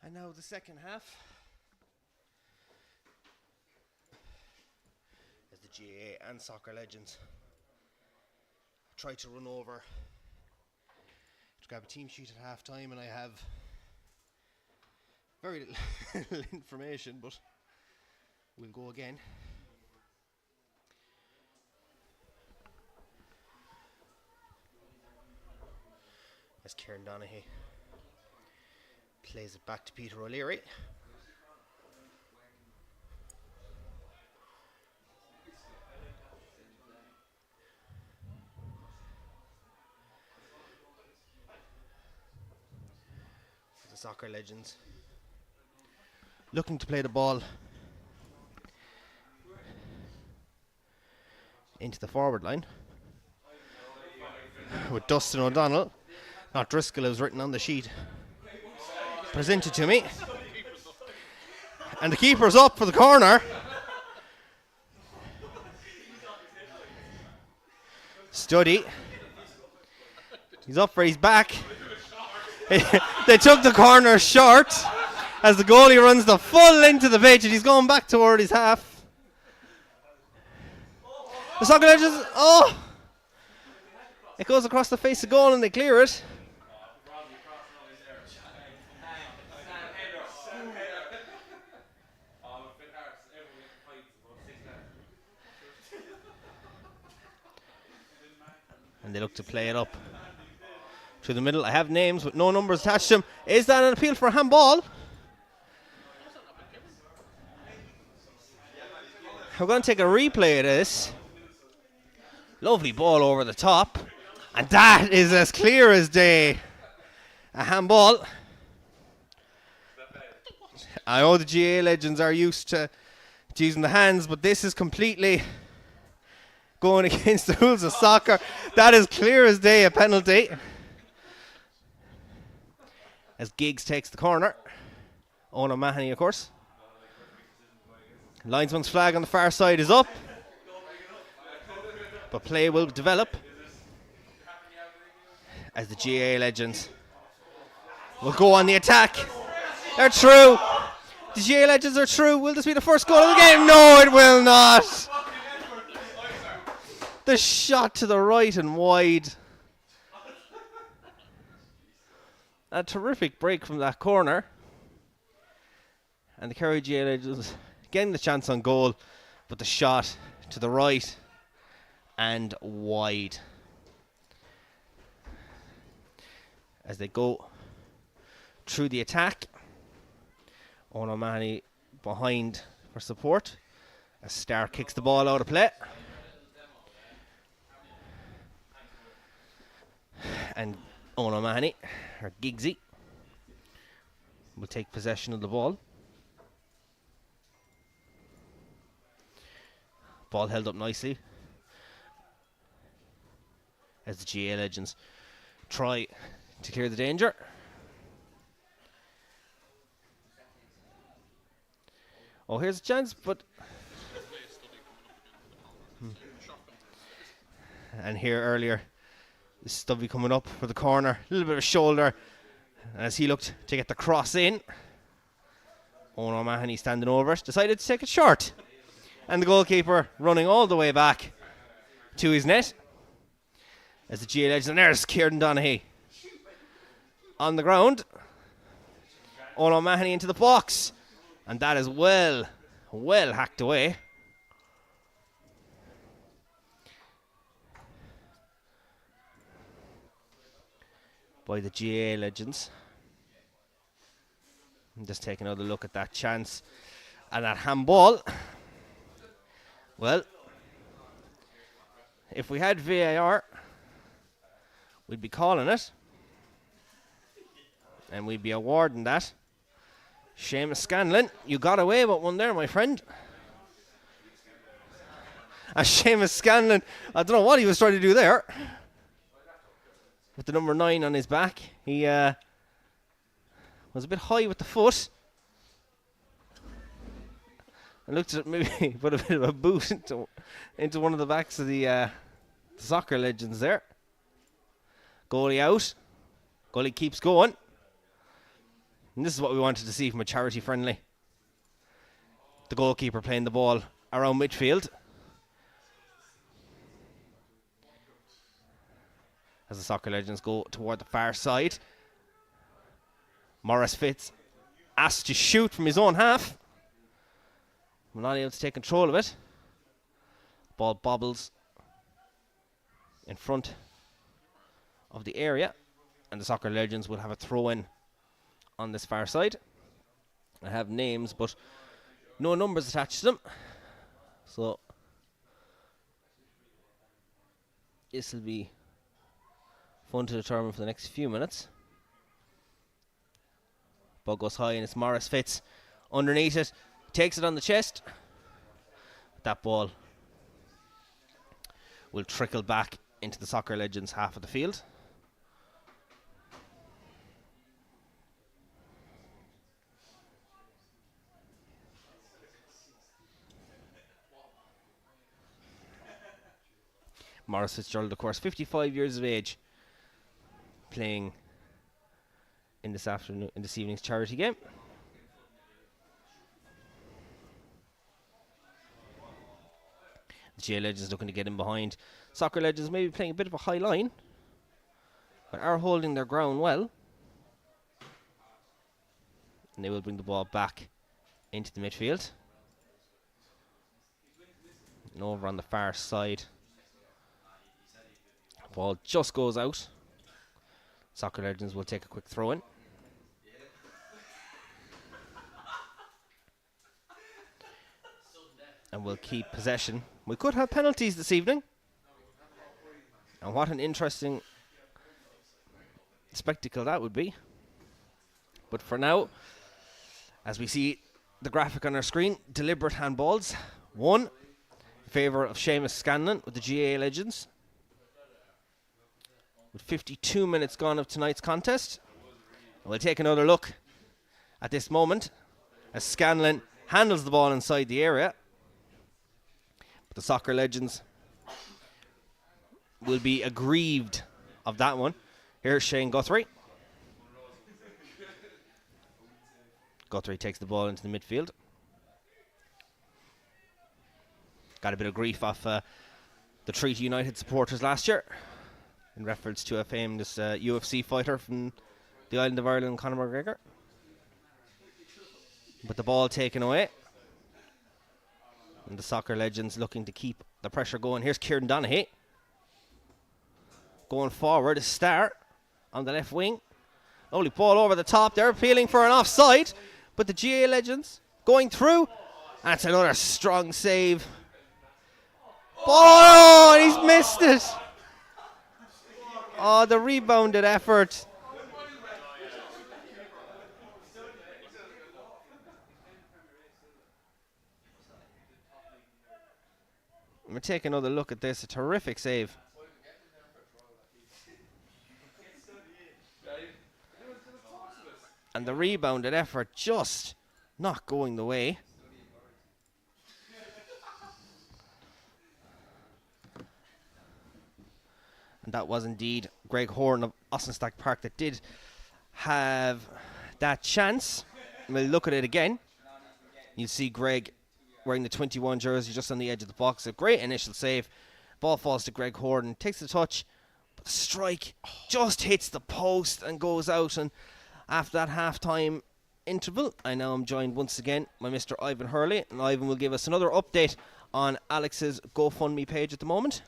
And now the second half. As the GAA and soccer legends try to run over to grab a team sheet at half time, and I have very little information, but we'll go again. As Kieran Donaghy plays it back to Peter O'Leary. The soccer legends looking to play the ball into the forward line with Dustin O'Donnell, not Driscoll, as written on the sheet, presented to me, and the keeper's up for the corner. Study, he's up for his back. They took the corner short as the goalie runs the full length of the pitch, and he's going back toward his half. The soccer legends, it goes across the face of goal and they clear it. And they look to play it up to the middle. I have names with no numbers attached to them. Is that an appeal for a handball? We're going to take a replay of this. Lovely ball over the top. And that is as clear as day. A handball. I know the GA legends are used to using the hands, but this is completely going against the rules of soccer. That is clear as day, a penalty. As Giggs takes the corner. Owen O'Mahony, of course. Linesman's flag on the far side is up. But play will develop as the GA legends will go on the attack. They're true. The GA legends are true. Will this be the first goal of the game? No, it will not. The shot to the right and wide. A terrific break from that corner. And the Kerry GA legends getting the chance on goal, but the shot to the right and wide. As they go through the attack. Owen O'Mahony behind for support. As Starr kicks the ball out of play. And Owen O'Mahony, or Giggsy, will take possession of the ball. Ball held up nicely as the GA legends try to clear the danger. Oh, here's a chance, but and here earlier, Stubby coming up for the corner, a little bit of shoulder as he looked to get the cross in. Owen O'Mahony standing over it, decided to take it short, and the goalkeeper running all the way back to his net as the GA legends. And there's Kieran Donaghy on the ground. Owen O'Mahony into the box, and that is well hacked away. By the GA legends. I'm just taking another look at that chance and that handball. Well, if we had VAR, we'd be calling it, and we'd be awarding that. Seamus Scanlon, you got away with one there, my friend. And Seamus Scanlon, I don't know what he was trying to do there. With the number 9 on his back. He was a bit high with the foot. And looked at it, maybe put a bit of a boot into one of the backs of the soccer legends there. Goalie out. Goalie keeps going. And this is what we wanted to see from a charity friendly. The goalkeeper playing the ball around midfield. As the Soccer Legends go toward the far side. Morris Fitz asked to shoot from his own half. We're not able to take control of it. Ball bobbles in front of the area. And the Soccer Legends will have a throw in on this far side. I have names, but no numbers attached to them. So this will be fun to determine for the next few minutes. Ball goes high and it's Morris Fitz underneath it. Takes it on the chest. That ball will trickle back into the Soccer Legends half of the field. Morris Fitzgerald, of course, 55 years of age, playing in this evening's charity game. The GA Legends looking to get in behind. Soccer Legends maybe playing a bit of a high line, but are holding their ground well. And they will bring the ball back into the midfield. And over on the far side, ball just goes out. Soccer Legends will take a quick throw in. And we'll keep possession. We could have penalties this evening. And what an interesting spectacle that would be. But for now, as we see the graphic on our screen, deliberate handballs. One in favour of Seamus Scanlon with the GAA Legends. With 52 minutes gone of tonight's contest. And we'll take another look at this moment as Scanlon handles the ball inside the area. But the Soccer Legends will be aggrieved of that one. Here's Shane Guthrie. Guthrie takes the ball into the midfield. Got a bit of grief off the Treaty United supporters last year in reference to a famous UFC fighter from the island of Ireland, Conor McGregor. But the ball taken away. And the Soccer Legends looking to keep the pressure going. Here's Kieran Donaghy. Going forward, a start on the left wing. Only ball over the top. They're appealing for an offside. But the GA Legends going through. That's another strong save. Oh, he's missed it. Oh, the rebounded effort. We're taking another look at this. A terrific save. And the rebounded effort just not going the way. And that was indeed Greg Horn of Ossenstack Park that did have that chance. We'll look at it again. You see Greg wearing the 21 jersey just on the edge of the box. A great initial save. Ball falls to Greg Horn. Takes the touch. But the strike just hits the post and goes out. And after that half-time interval, I now am joined once again by Mr. Ivan Hurley. And Ivan will give us another update on Alex's GoFundMe page at the moment.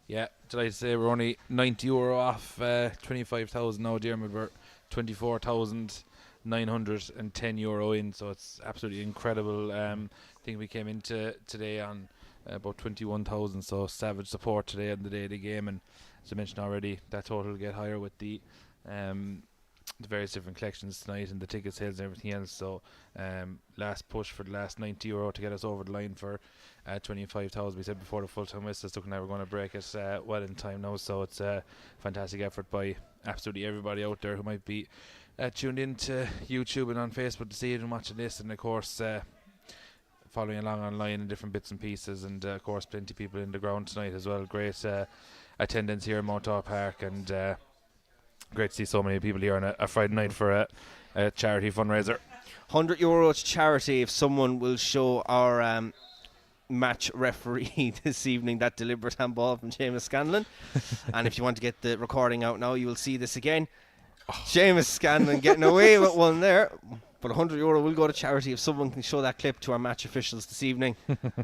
Yeah, delighted to say we're only €90 off 25,000 now, Dermot. We're €24,910 in, so it's absolutely incredible. I think we came into today on about 21,000, so savage support today on the day of the game. And as I mentioned already, that total will get higher with the various different collections tonight and the ticket sales and everything else. So last push for the last €90 to get us over the line for 25,000. We said before the full-time whistle, looking like we're going to break it well in time now. So it's a fantastic effort by absolutely everybody out there who might be tuned in to YouTube and on Facebook to see it and watching this, and of course following along online in different bits and pieces, and of course plenty of people in the ground tonight as well. Great attendance here in Mount Park, and Great to see so many people here on a Friday night for a charity fundraiser. €100 to charity if someone will show our match referee this evening that deliberate handball from Seamus Scanlon. And if you want to get the recording out now, you will see this again. Seamus Scanlon getting away with one there. But €100 will go to charity if someone can show that clip to our match officials this evening.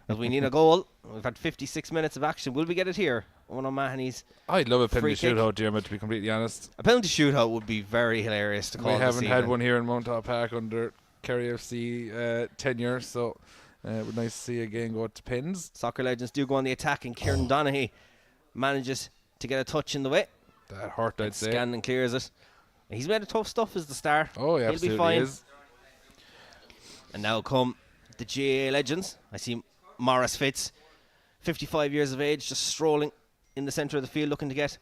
As we need a goal. We've had 56 minutes of action. Will we get it here? Owen O'Mahony's. I'd love a penalty free kick. shootout, Dermot, to be completely honest. A penalty shootout would be very hilarious to call. We haven't this had evening. one here in Mount Park under Kerry FC tenure, so it would nice to see again go to pins. Soccer legends do go on the attack, and Kieran Donaghy manages to get a touch in the way. That hurt, I'd say. Scanlon clears it. He's made a tough stuff as the star. Oh, yeah, He'll absolutely be fine. is. And now come the GAA legends. I see Morris Fitz, 55 years of age, just strolling in the centre of the field looking to get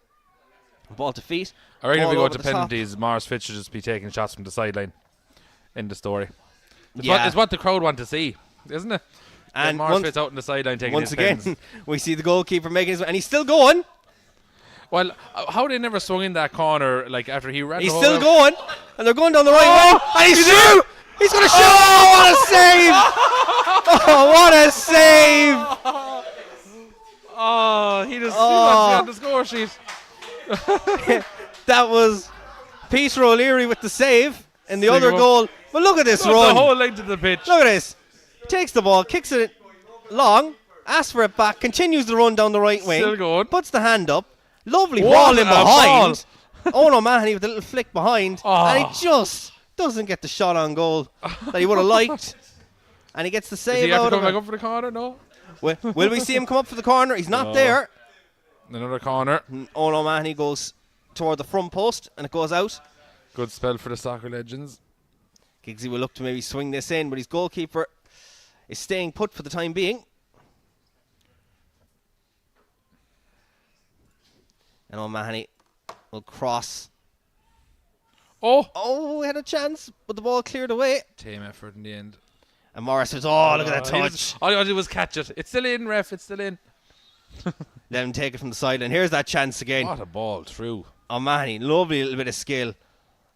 ball to feet. I reckon if Ball we go over to the top. penalties, Morris Fitz should just be taking shots from the sideline in the story. Yeah. It's what the crowd want to see, isn't it? And Morris once- Fitz out in the sideline taking Once his again, pens. we see the goalkeeper making his, and he's still going. Well, how they never swung in that corner, like after he ran. He's the whole still way. going, and they're going down the right way. And he's through. He's going to shoot. Oh, what a save! Oh, what a save! Oh, he just he wants to be on the score sheet. That was Peter O'Leary with the save, and the Stick other him up. goal. But look at this Not run. the whole length of the pitch. Look at this. Takes the ball, kicks it long, asks for it back, continues the run down the right wing. Still going. Puts the hand up. Lovely What ball in a behind. Owen O'Mahony with a little flick behind. Oh. And he just doesn't get the shot on goal that he would have liked. And he gets the Does save he have to out come of back it. up for the corner? No. Will we see him come up for the corner? He's not No. there. Another corner. And Owen O'Mahony goes toward the front post and it goes out. Good spell for the soccer legends. Giggsy will look to maybe swing this in, but his goalkeeper is staying put for the time being. And O'Mahony will cross. Oh, We had a chance, but the ball cleared away. team effort in the end. And Morris says, oh, look at that He touch. was- all he wanted to do was catch it. It's still in, ref. It's still in. Let him take it from the sideline. Here's that chance again. What a ball through. O'Mahony, lovely little bit of skill.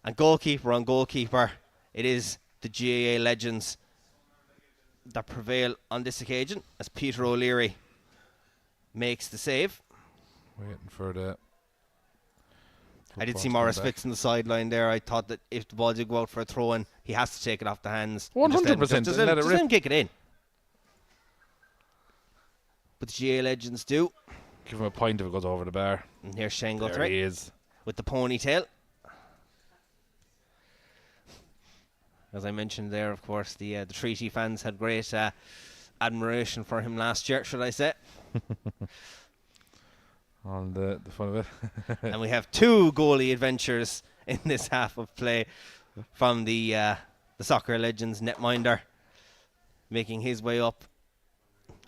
And goalkeeper on goalkeeper. It is the GAA legends that prevail on this occasion as Peter O'Leary makes the save. Waiting for the. I did see football to Morris come back. Fitz on the sideline there. I thought that if the ball did go out for a throw in, he has to take it off the hands. and just let him- 100%, Just let it let rip. him kick it in. But the GAA legends do. Give him a point if it goes over the bar. And here's Shane There Guthrie he is. with the ponytail. As I mentioned there, of course, the Treaty fans had great admiration for him last year, should I say. All the fun of it. And we have two goalie adventures in this half of play from the soccer legends netminder making his way up.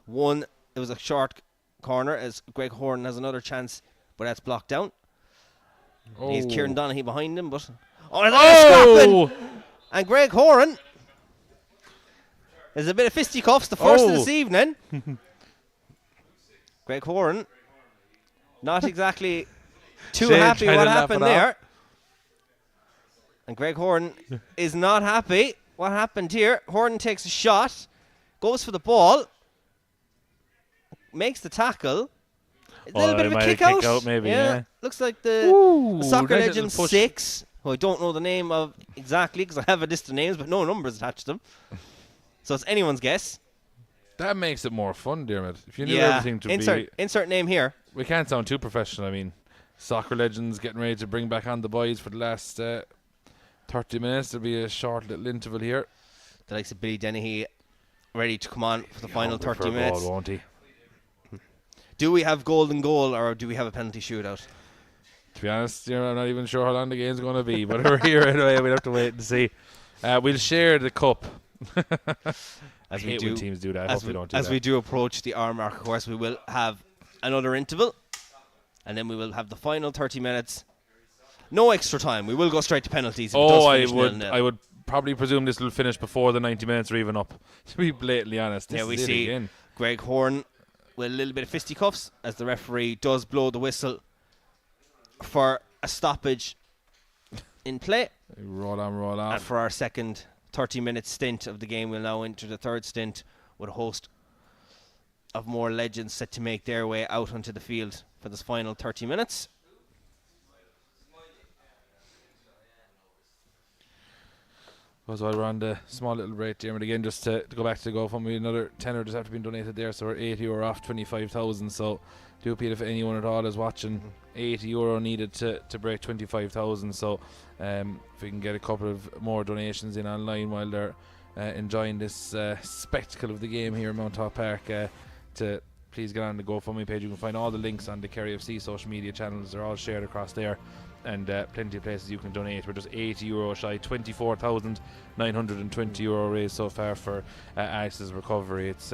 One, it was a short corner as Greg Horn has another chance, but that's blocked down. He's Kieran Donaghy behind him, but scrapping. And Greg Horan. There's a bit of fisticuffs, the first of this evening. Greg Horan, not exactly too Shane happy trying what to laugh happened it off. there. And Greg Horan is not happy. What happened here? Horan takes a shot, goes for the ball, makes the tackle. A little bit of a kick out. Maybe, yeah. Looks like the soccer nice little legend push. 6, who I don't know the name of exactly because I have a list of names, but no numbers attached to them. So it's anyone's guess. That makes it more fun, Dermot. If you knew everything to insert name here. We can't sound too professional. I mean, soccer legends getting ready to bring back on the boys for the last 30 minutes. There'll be a short little interval here. The likes of Billy Dennehy ready to come on for the final Hungry 30 for a minutes. goal, won't he? Do we have golden goal or do we have a penalty shootout? To be honest, I'm not even sure how long the game's going to be, but we're here anyway. We'll have to wait and see. We'll share the cup. As I we hate do, when teams do that. as Hope we, they don't do as that. we do approach the hour mark, of course, we will have another interval, and then we will have the final 30 minutes. No extra time. We will go straight to penalties. If it does I finish would. 0-0. I would probably presume this will finish before the 90 minutes are even up. To be blatantly honest, this Yeah, we is it see again. Greg Horn with a little bit of fisticuffs as the referee does blow the whistle for a stoppage in play. Roll on, roll And off. for our second 30-minute stint of the game, we'll now enter the third stint with a host of more legends set to make their way out onto the field for this final 30 minutes. Because while we're on the small little break, Dermot, again, just to go back to GoFundMe, another tenner just after being donated there, so we're €80 off 25,000. So do appeal if anyone at all is watching. €80 needed to break 25,000. So if we can get a couple of more donations in online while they're enjoying this spectacle of the game here in Mount Hawk Park, to please get on the GoFundMe page. You can find all the links on the Kerry FC social media channels. They're all shared across there. And plenty of places you can donate. We're just €80 shy, €24,920 raised so far for Alex's recovery. It's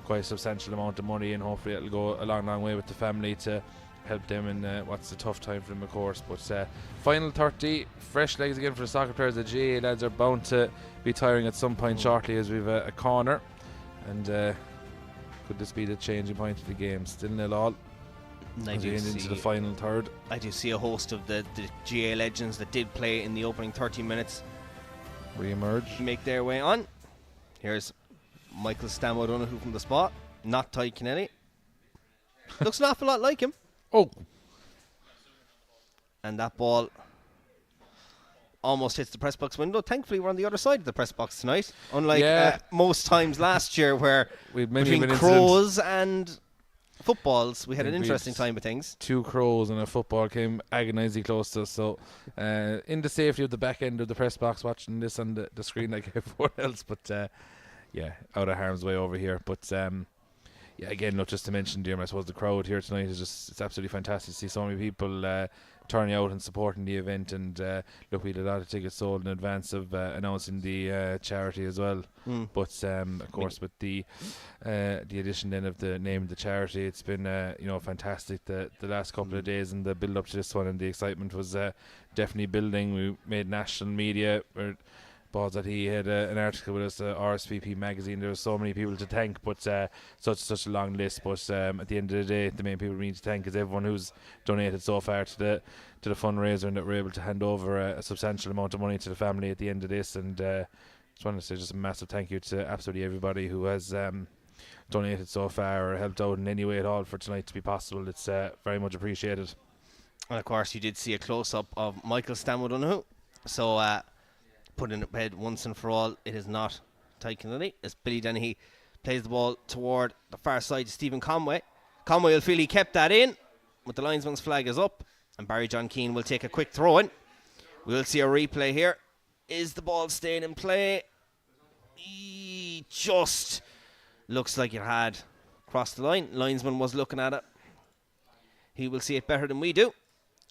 quite a substantial amount of money, and hopefully it'll go a long way with the family to help them in what's a tough time for them, of course. But final 30, fresh legs again for the soccer players. The GA lads are bound to be tiring at some point shortly, as we've a corner. And could this be the changing point of the game? Still 0-0. Into the final third. I do see a host of the GA legends that did play in the opening 30 minutes re-emerge, make their way on. Here's Michael Stam O'Donoghue from the spot, not Ty Kennelly. Looks an awful lot like him. Oh! And that ball almost hits the press box window. Thankfully, we're on the other side of the press box tonight, unlike most times last year where between Crows and footballs we had an interesting time with things. 2 Crows and a football came agonisingly close to us, so in the safety of the back end of the press box, watching this on the screen like everyone else, but out of harm's way over here. But again, not just to mention, Dermot, I suppose the crowd here tonight is it's absolutely fantastic to see so many people turning out and supporting the event. And look, we had a lot of tickets sold in advance of announcing the charity as well. But of course, with the addition then of the name of the charity, it's been fantastic the last couple of days, and the build up to this one, and the excitement was definitely building. We made national media. Balls that he had an article with us, RSVP magazine. There were so many people to thank, but such a long list. But at the end of the day, the main people we need to thank is everyone who's donated so far to the fundraiser, and that we're able to hand over a substantial amount of money to the family at the end of this. And just wanted to say just a massive thank you to absolutely everybody who has donated so far or helped out in any way at all for tonight to be possible. It's very much appreciated. And of course, you did see a close up of Michael Stam O'Donoghue. So put in bed once and for all, it is not Ty Kennelly, as Billy Dennehy plays the ball toward the far side to Stephen Conway. Conway will feel he kept that in, but the linesman's flag is up, and Barry John Keane will take a quick throw in. We'll see a replay here. Is the ball staying in play? He just looks like it had crossed the line. Linesman was looking at it. He will see it better than we do,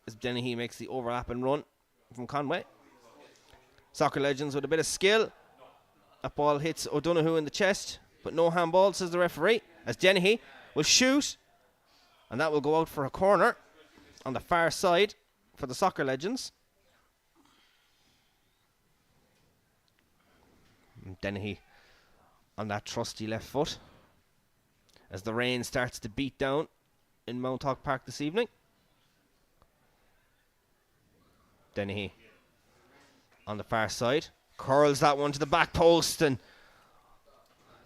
as Dennehy makes the overlap and run from Conway. Soccer legends with a bit of skill. That ball hits O'Donoghue in the chest, but no handball, says the referee, as Dennehy will shoot, and that will go out for a corner on the far side for the soccer legends. And Dennehy on that trusty left foot as the rain starts to beat down in Mount Hawk Park this evening. Dennehy on the far side curls that one to the back post, and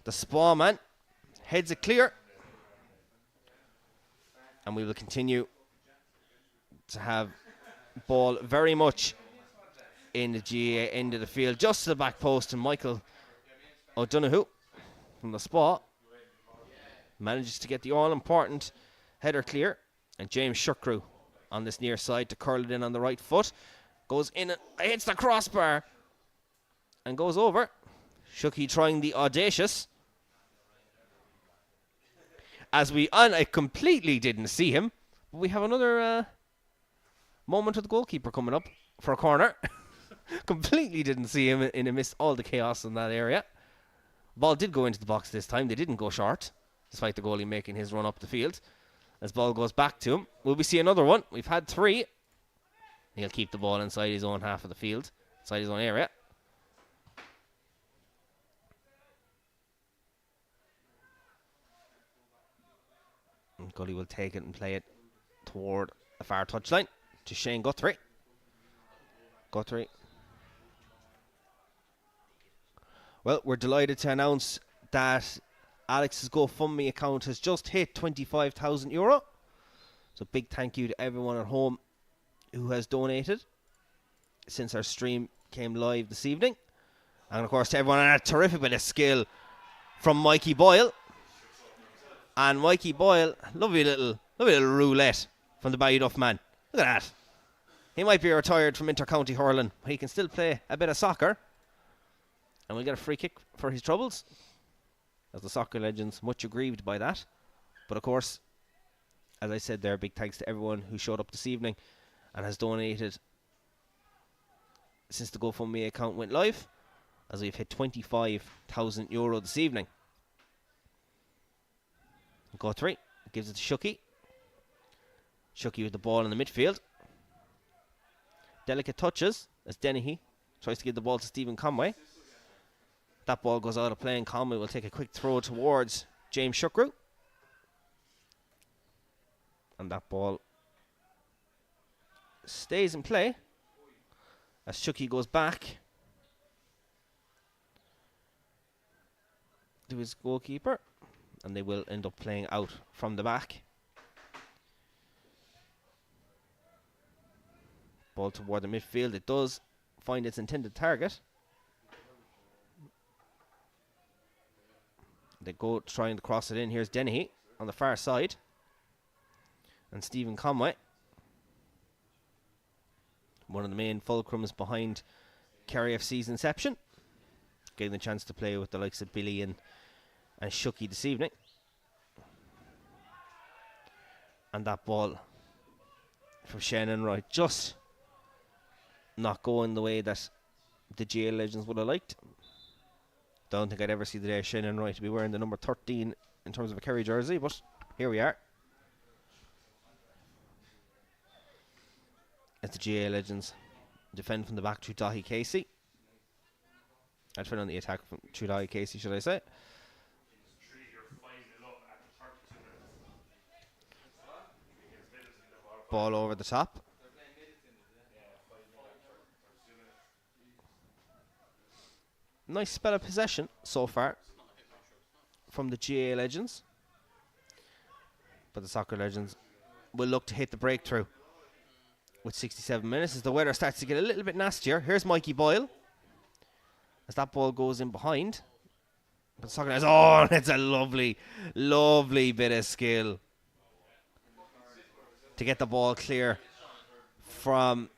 the Spa man heads it clear. And we will continue to have ball very much in the GA end of the field, just to the back post, and Michael O'Donoghue from the Spa manages to get the all-important header clear, and James Shuckrew on this near side to curl it in on the right foot. Goes in and hits the crossbar and goes over. Shucky trying the audacious. I completely didn't see him, but we have another moment with the goalkeeper coming up for a corner. Completely didn't see him in amidst all the chaos in that area. Ball did go into the box this time. They didn't go short, despite the goalie making his run up the field. As ball goes back to him, will we see another one? We've had 3. He'll keep the ball inside his own half of the field, inside his own area. And Gully will take it and play it toward the far touchline to Shane Guthrie. Guthrie. Well, we're delighted to announce that Alex's GoFundMe account has just hit €25,000. So big thank you to everyone at home who has donated since our stream came live this evening. And of course to everyone on a terrific bit of skill from Mikey Boyle. And Mikey Boyle, lovely little roulette from the Ballyduff man. Look at that. He might be retired from inter-county hurling, but he can still play a bit of soccer. And we'll get a free kick for his troubles. As the soccer legends, much aggrieved by that. But of course, as I said there, big thanks to everyone who showed up this evening and has donated since the GoFundMe account went live, as we've hit €25,000 this evening. Guthrie gives it to Shucky. Shucky with the ball in the midfield. Delicate touches as Dennehy tries to give the ball to Stephen Conway. That ball goes out of play and Conway will take a quick throw towards James Shukru. And that ball stays in play as Shucky goes back to his goalkeeper. And they will end up playing out from the back. Ball toward the midfield. It does find its intended target. They go trying to cross it in. Here's Dennehy on the far side. And Stephen Conway, one of the main fulcrums behind Kerry FC's inception, getting the chance to play with the likes of Billy and Shucky this evening. And that ball from Shannon Wright just not going the way that the GA legends would have liked. Don't think I'd ever see the day Shannon Wright to be wearing the number 13 in terms of a Kerry jersey, but here we are. As the GA legends defend from the back to Dahi Casey. I defend on the attack from Dahi Casey, should I say. Ball over the top. Nice spell of possession so far from the GA legends. But the soccer legends will look to hit the breakthrough with 67 minutes as the weather starts to get a little bit nastier. Here's Mikey Boyle as that ball goes in behind. But the soccer legends, oh, it's a lovely, lovely bit of skill to get the ball clear from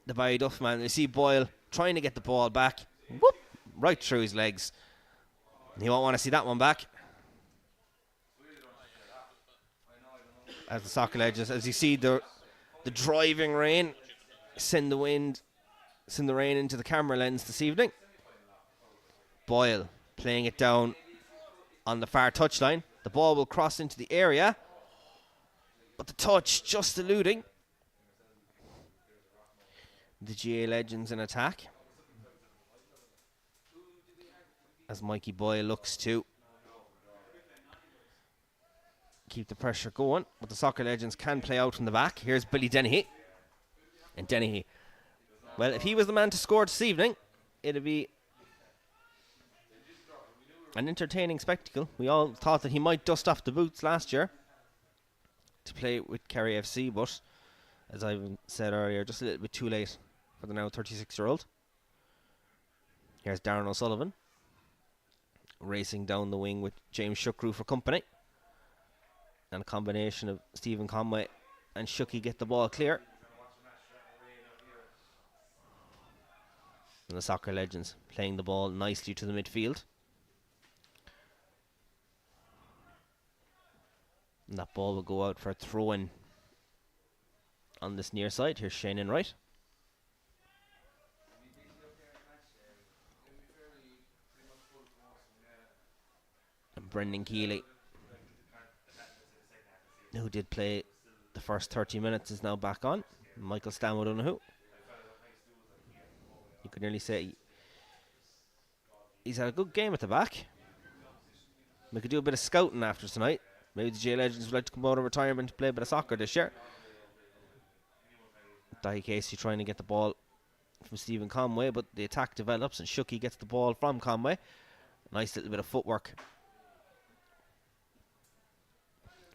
the Ballyduff man. You see Boyle trying to get the ball back. Whoop! Right through his legs. He won't want to see that one back. As the soccer legends, as you see the driving rain send the rain into the camera lens this evening. Boyle playing it down on the far touchline. The ball will cross into the area, but the touch just eluding the GA legends in attack. As Mikey Boyle looks to keep the pressure going, but the soccer legends can play out from the back. Here's Billy Dennehy. And Dennehy, well, if he was the man to score this evening, it'd be an entertaining spectacle. We all thought that he might dust off the boots last year to play with Kerry FC, but as I said earlier, just a little bit too late for the now 36-year-old. Here's Darren O'Sullivan racing down the wing with James Shukru for company. And a combination of Stephen Conway and Shucky get the ball clear. And the soccer legends playing the ball nicely to the midfield. And that ball will go out for a throw-in on this near side. Here's Shannon Wright. And Brendan Keeley, who did play the first 30 minutes, is now back on. Michael Stanwood O'Donoghue. You could nearly say he's had a good game at the back. We could do a bit of scouting after tonight. Maybe the J Legends would like to come out of retirement to play a bit of soccer this year. Dahi Casey trying to get the ball from Stephen Conway, but the attack develops and Shucky gets the ball from Conway. Nice little bit of footwork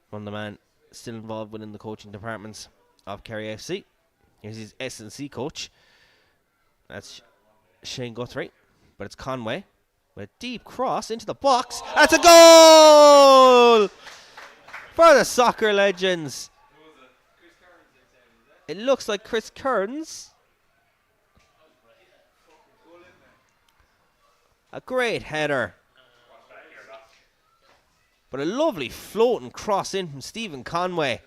from the man still involved within the coaching departments of Kerry FC. Here's his S&C coach. That's Shane Guthrie, but it's Conway with a deep cross into the box. That's a goal for the Soccer Legends. It looks like Chris Kearns. A great header. But a lovely floating cross in from Stephen Conway.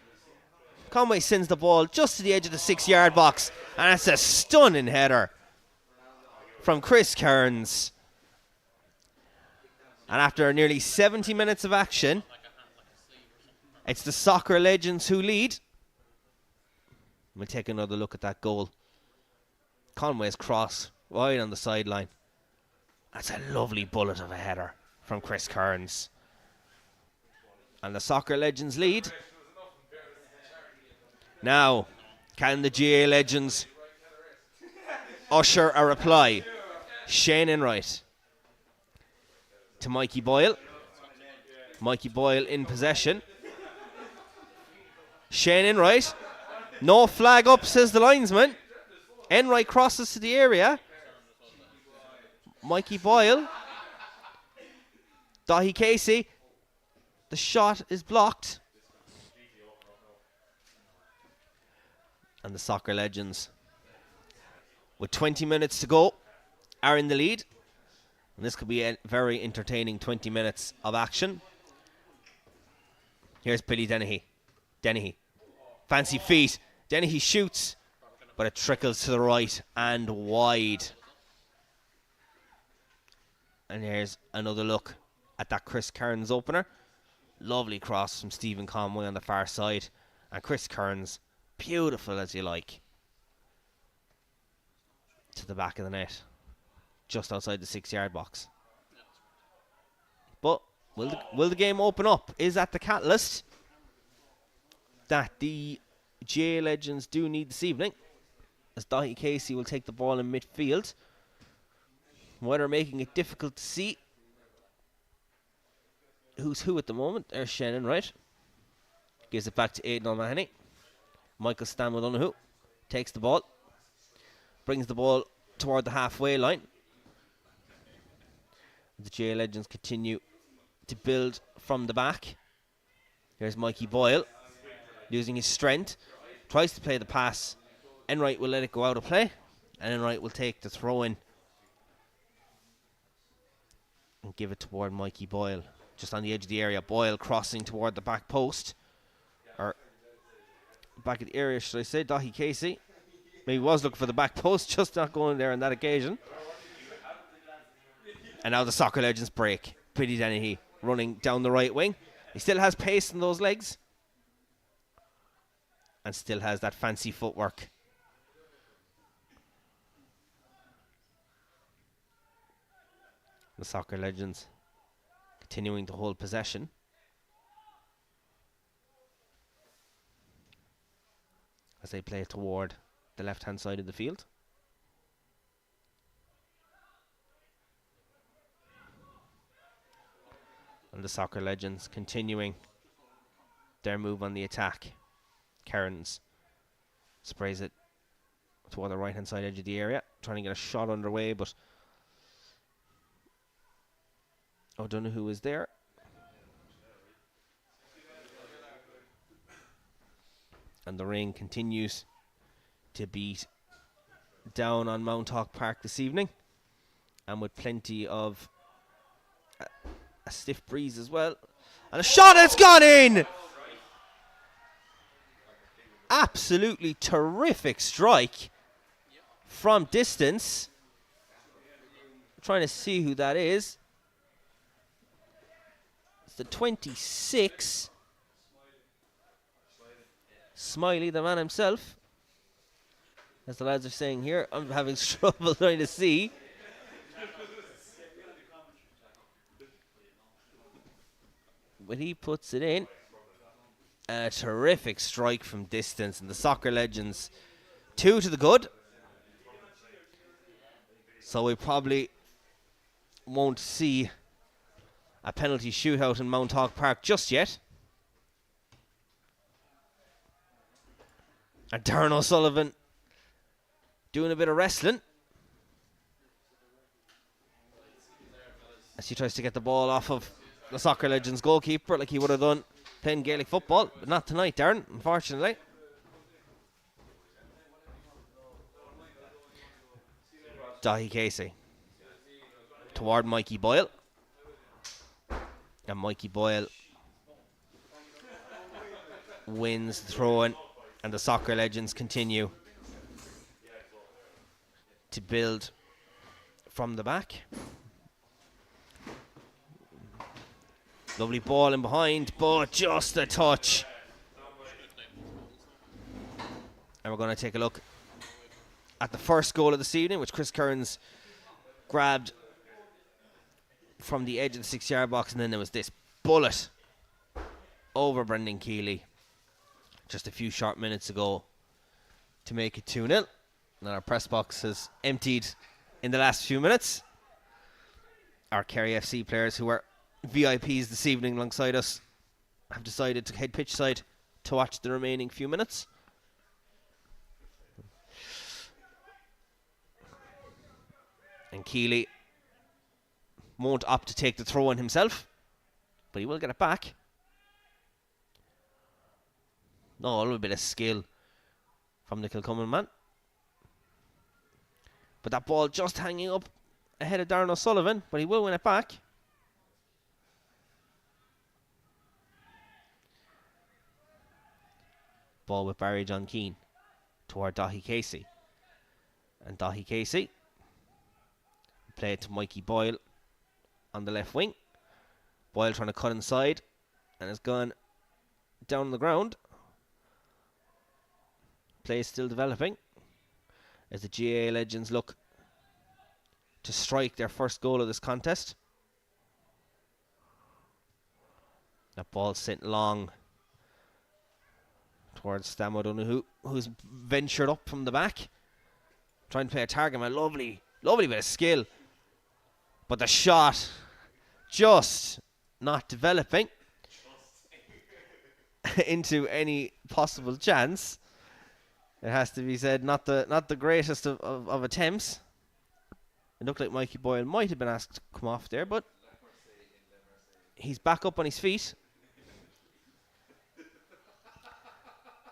Conway sends the ball just to the edge of the 6-yard box. And it's a stunning header from Chris Kearns. And after nearly 70 minutes of action, it's the Soccer Legends who lead. We'll take another look at that goal. Conway's cross wide on the sideline. That's a lovely bullet of a header from Chris Kearns. And the Soccer Legends lead. Now, can the GA Legends usher a reply? Shane Enright to Mikey Boyle. Mikey Boyle in possession. Shane Enright. No flag up, says the linesman. Enright crosses to the area. Mikey Boyle. Dahi Casey. The shot is blocked. And the Soccer Legends, with 20 minutes to go, are in the lead. And this could be a very entertaining 20 minutes of action. Here's Billy Dennehy. Dennehy. Fancy feet. Dennehy shoots, but it trickles to the right and wide. And here's another look at that Chris Kearns opener. Lovely cross from Stephen Conway on the far side. And Chris Kearns, beautiful as you like, to the back of the net, just outside the 6-yard box. But will the game open up? Is that the catalyst that the GA Legends do need this evening? As Dahi Casey will take the ball in midfield, whether making it difficult to see who's who at the moment. There's Shannon Wright. Gives it back to Aidan O'Mahony. Michael Stanwood O'Donoghue takes the ball. Brings the ball toward the halfway line. The GA Legends continue to build from the back. Here's Mikey Boyle using his strength. Tries to play the pass. Enright will let it go out of play. And Enright will take the throw in and give it toward Mikey Boyle. Just on the edge of the area. Boyle crossing toward the back post. Or back of the area, should I say. Dahi Casey. Maybe was looking for the back post. Just not going there on that occasion. And now the Soccer Legends break. Billy Dennehy running down the right wing. He still has pace in those legs. And still has that fancy footwork. The Soccer Legends continuing to hold possession. As they play toward the left-hand side of the field. And the Soccer Legends continuing their move on the attack. Kearns sprays it toward the right-hand side edge of the area, trying to get a shot underway, but O'Donoghue is there. And the rain continues to beat down on Mount Hawk Park this evening, and with plenty of a stiff breeze as well. And a shot, it's gone in! Absolutely terrific strike from distance. I'm trying to see who that is. It's the 26. Smiley, the man himself. As the lads are saying here, I'm having trouble trying to see. But he puts it in. A terrific strike from distance, and the Soccer Legends 2 to the good. So we probably won't see a penalty shootout in Mount Hawk Park just yet. And Darren O'Sullivan doing a bit of wrestling as he tries to get the ball off of the Soccer Legends goalkeeper like he would have done playing Gaelic football, but not tonight, Darren, unfortunately. Dahi Casey toward Mikey Boyle, and Mikey Boyle wins the throw-in, and the Soccer Legends continue to build from the back. Lovely ball in behind, but just a touch. And we're going to take a look at the first goal of this evening, which Chris Kearns grabbed from the edge of the 6-yard box, and then there was this bullet over Brendan Keeley just a few short minutes ago to make it 2-0. And our press box has emptied in the last few minutes. Our Kerry FC players, who are VIPs this evening alongside us, have decided to head pitch side to watch the remaining few minutes. And Keeley won't opt to take the throw in himself, but he will get it back. No, a little bit of skill from the Kilcummin man. But that ball just hanging up ahead of Darren O'Sullivan, but he will win it back. Ball with Barry John Keane toward Dahi Casey. And Dahi Casey play it to Mikey Boyle on the left wing. Boyle trying to cut inside and has gone down on the ground. Play is still developing as the GAA Legends look to strike their first goal of this contest. That ball sent long towards Stam O'Donoghue, who's ventured up from the back, trying to play a target man. Lovely bit of skill, but the shot just not developing into any possible chance. It has to be said, not the greatest of attempts. It looked like Mikey Boyle might have been asked to come off there, but he's back up on his feet.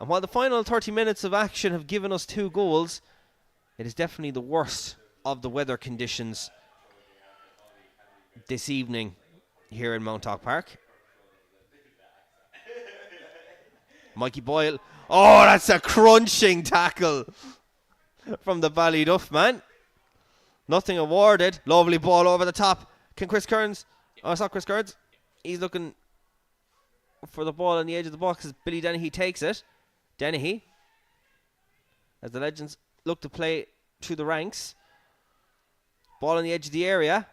And while the final 30 minutes of action have given us 2 goals, it is definitely the worst of the weather conditions this evening here in Mount Hawk Park. Mikey Boyle. Oh, that's a crunching tackle from the Ballyduff man. Nothing awarded. Lovely ball over the top. Can Chris Kearns? Oh, it's not Chris Kearns. He's looking for the ball on the edge of the box as Billy Dennehy takes it. Dennehy, as the Legends look to play through the ranks. Ball on the edge of the area.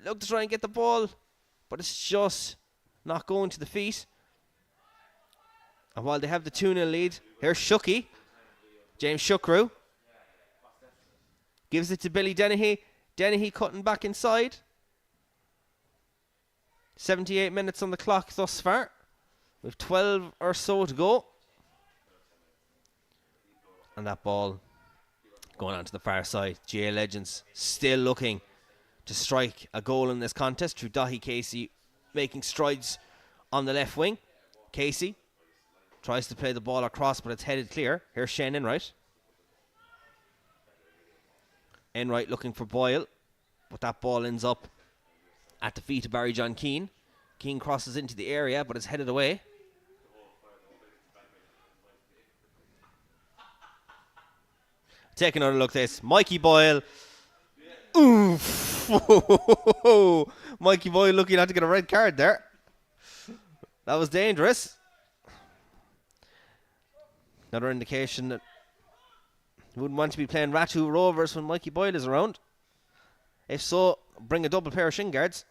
Look to try and get the ball, but it's just not going to the feet. And while they have the 2-0 lead, here's Shucky. James Shukru gives it to Billy Dennehy. Dennehy cutting back inside. 78 minutes on the clock thus far, with 12 or so to go. And that ball going on to the far side. GA Legends still looking to strike a goal in this contest through Dahi Casey making strides on the left wing. Casey tries to play the ball across, but it's headed clear. Here's Shane Enright. Enright looking for Boyle, but that ball ends up at the feet of Barry John Keane. Keane crosses into the area, but it's headed away. Take another look at this. Mikey Boyle. Oof. Mikey Boyle looking out to get a red card there. That was dangerous. Another indication that you wouldn't want to be playing Ratu Rovers when Mikey Boyle is around. If so, bring a double pair of shin guards.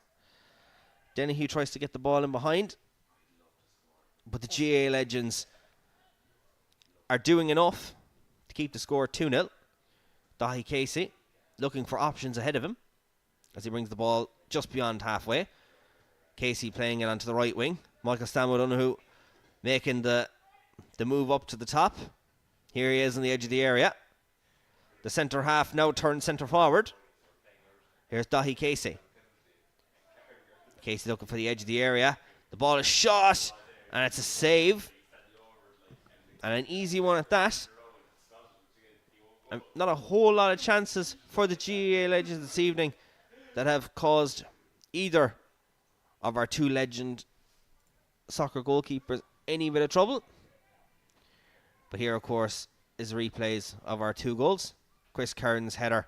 Dennehy tries to get the ball in behind, but the GA Legends are doing enough to keep the score 2-0. Dahi Casey looking for options ahead of him as he brings the ball just beyond halfway. Casey playing it onto the right wing. Michael Stanwood O'Donoghue making the move up to the top. Here he is on the edge of the area. The centre half now turns centre forward. Here's Dahi Casey. Casey looking for the edge of the area. The ball is shot, and it's a save. And an easy one at that. And not a whole lot of chances for the GAA Legends this evening that have caused either of our two legend soccer goalkeepers any bit of trouble. But here, of course, is replays of our two goals. Chris Curran's header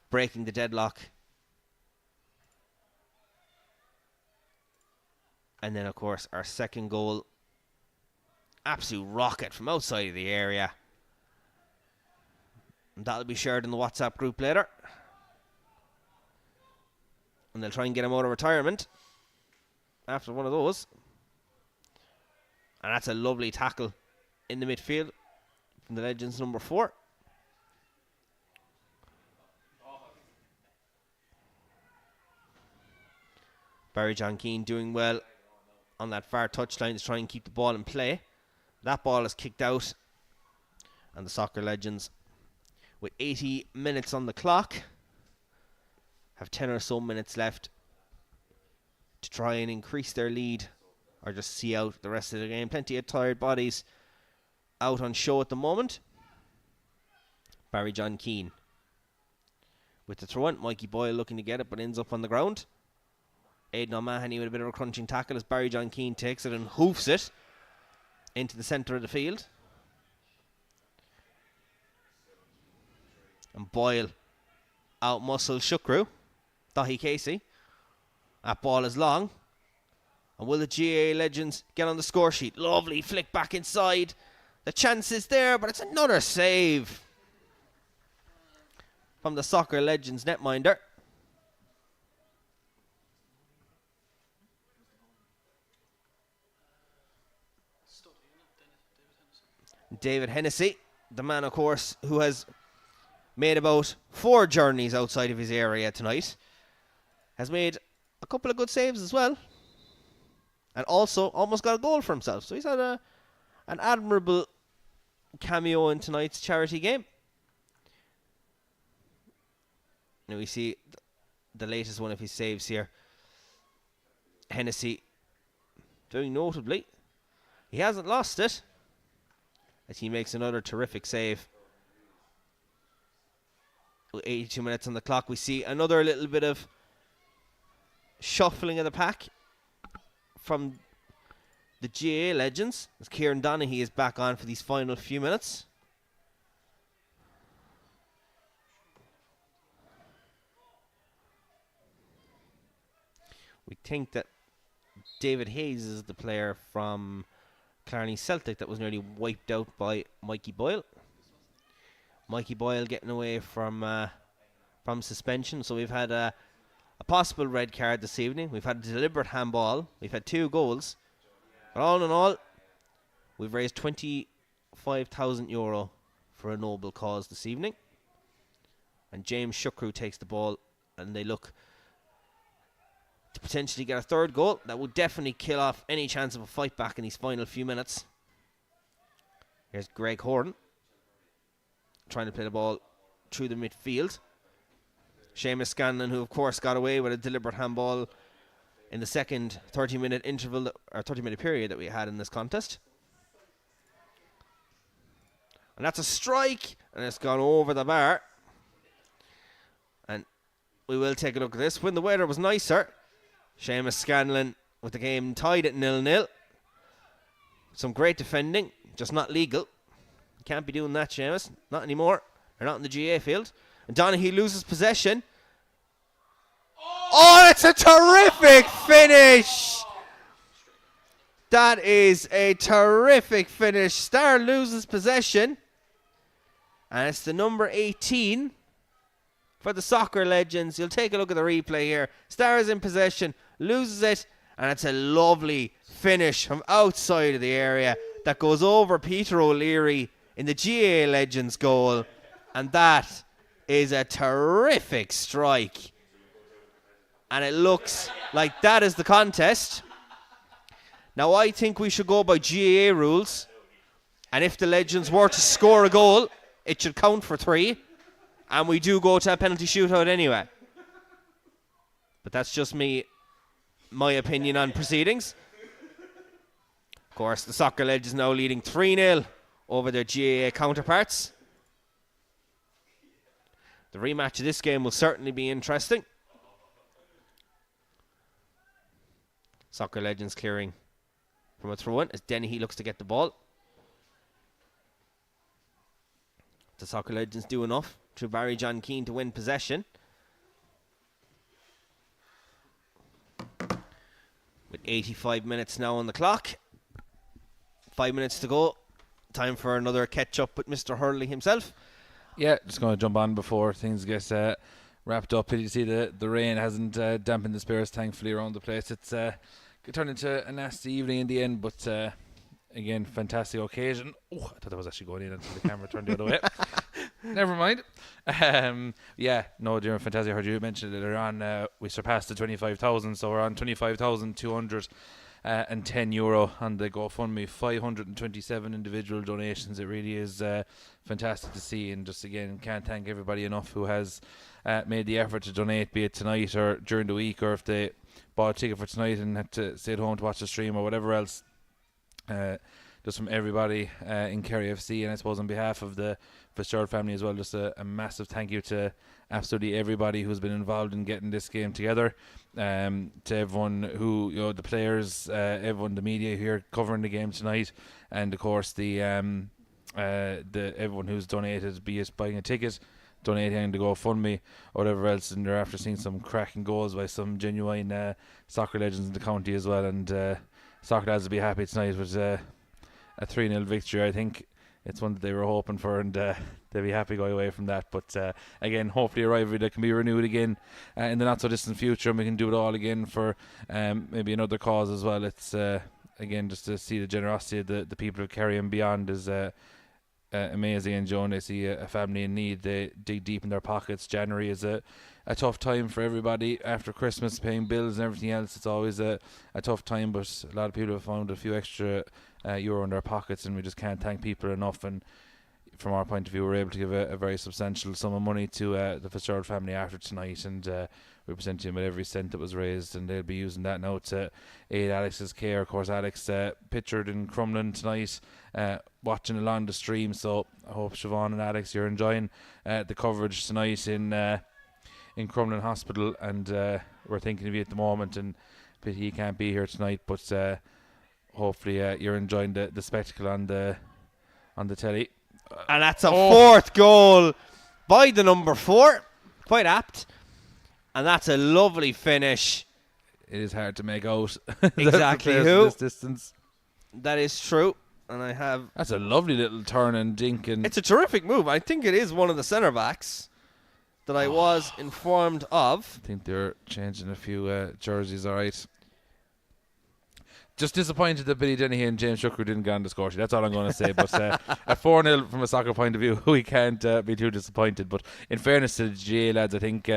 breaking the deadlock. And then, of course, our second goal. Absolute rocket from outside of the area. And that'll be shared in the WhatsApp group later. And they'll try and get him out of retirement after one of those. And that's a lovely tackle in the midfield from the Legends number 4. Barry John Keane doing well on that far touchline to try and keep the ball in play. That ball is kicked out. And the Soccer Legends, with 80 minutes on the clock, have 10 or so minutes left to try and increase their lead or just see out the rest of the game. Plenty of tired bodies out on show at the moment. Barry John Keane with the throw in. Mikey Boyle looking to get it but ends up on the ground. Aidan O'Mahony with a bit of a crunching tackle as Barry John Keane takes it and hoofs it into the centre of the field. And Boyle out-muscles Shukru. Dahi Casey. That ball is long. And will the GAA Legends get on the score sheet? Lovely flick back inside. The chance is there, but it's another save from the Soccer Legends netminder. David Hennessy, the man, of course, who has made about 4 journeys outside of his area tonight, has made a couple of good saves as well, and also almost got a goal for himself. So he's had an admirable cameo in tonight's charity game. Now we see the latest one of his saves here. Hennessy doing notably. He hasn't lost it as he makes another terrific save. With 82 minutes on the clock, we see another little bit of shuffling of the pack from the GAA Legends as Kieran Donaghy is back on for these final few minutes. We think that David Hayes is the player from Clarny Celtic that was nearly wiped out by Mikey Boyle. Mikey Boyle getting away from suspension. So we've had a possible red card this evening. We've had a deliberate handball. We've had 2 goals. But all in all, we've raised €25,000 for a noble cause this evening. And James Shukru takes the ball and they look to potentially get a 3rd goal. That would definitely kill off any chance of a fight back in these final few minutes. Here's Greg Horn trying to play the ball through the midfield. Seamus Scanlon, who of course got away with a deliberate handball in the second 30-minute interval or 30-minute period that we had in this contest. And that's a strike, and it's gone over the bar. And we will take a look at this. When the weather was nicer, Seamus Scanlon with the game tied at 0-0. Some great defending, just not legal. You can't be doing that, Seamus. Not anymore. Or not in the GA field. And Donaghy loses possession. Oh, it's a terrific finish! That is a terrific finish. Starr loses possession. And it's the number 18 for the Soccer Legends. You'll take a look at the replay here. Starr is in possession, loses it, and it's a lovely finish from outside of the area that goes over Peter O'Leary in the GAA Legends goal. And that is a terrific strike. And it looks like that is the contest. Now, I think we should go by GAA rules. And if the Legends were to score a goal, it should count for 3. And we do go to a penalty shootout anyway. But that's just my opinion on proceedings. Of course, the Soccer Legends now leading 3-0 over their GAA counterparts. The rematch of this game will certainly be interesting. Soccer Legends clearing from a throw-in as Dennehy looks to get the ball. The Soccer Legends do enough through Barry John Keane to win possession. With 85 minutes now on the clock. 5 minutes to go. Time for another catch-up with Mr. Hurley himself. Yeah, just going to jump on before things get wrapped up. You see the rain hasn't dampened the spirits, thankfully, around the place. It's turned into a nasty evening in the end, but again, fantastic occasion. Oh, I thought that was actually going in until the camera turned the other way. Never mind. Yeah, no, Darren, fantastic. I heard you mention it earlier on. We surpassed the 25,000, so we're on 25,210 euro on the GoFundMe. 527 individual donations. It really is fantastic to see, and just again, can't thank everybody enough who has made the effort to donate, be it tonight or during the week, or if they bought a ticket for tonight and had to stay at home to watch the stream or whatever else. Just from everybody in Kerry FC, and I suppose on behalf of the Fitzgerald family as well, just a massive thank you to absolutely everybody who's been involved in getting this game together. To everyone who, the players, everyone, the media here covering the game tonight, and of course the everyone who's donated, be it buying a ticket, donating to GoFundMe, or whatever else, and they're after seeing some cracking goals by some genuine soccer legends in the county as well. And soccer lads will be happy tonight with a 3-0 victory. I think it's one that they were hoping for, and they'll be happy going away from that. But again, hopefully a rivalry that can be renewed again in the not so distant future, and we can do it all again for maybe another cause as well. It's again, just to see the generosity of the people of Kerry and beyond is amazing. And Joan, they see a family in need, they dig deep in their pockets. January is a tough time for everybody after Christmas, paying bills and everything else. It's always a tough time, but a lot of people have found a few extra euro in their pockets, and we just can't thank people enough. And from our point of view, we're able to give a very substantial sum of money to the Fitzgerald family after tonight, and we present him with every cent that was raised, and they'll be using that now to aid Alex's care. Of course, Alex pictured in Crumlin tonight, watching along the stream, so I hope Siobhan and Alex, you're enjoying the coverage tonight in Crumlin Hospital, and we're thinking of you at the moment, and pity he can't be here tonight, but hopefully you're enjoying the spectacle on the telly. And that's a fourth goal by the number 4. Quite apt. And that's a lovely finish. It is hard to make out exactly who. This distance. That is true. And that's a lovely little turn and dink. And it's a terrific move. I think it is one of the centre backs that I was informed of. I think they're changing a few jerseys, all right. Just disappointed that Billy Dennehy and James Shucker didn't get on the score sheet. That's all I'm going to say. But at 4-0 from a soccer point of view, we can't be too disappointed. But in fairness to the GA lads, I think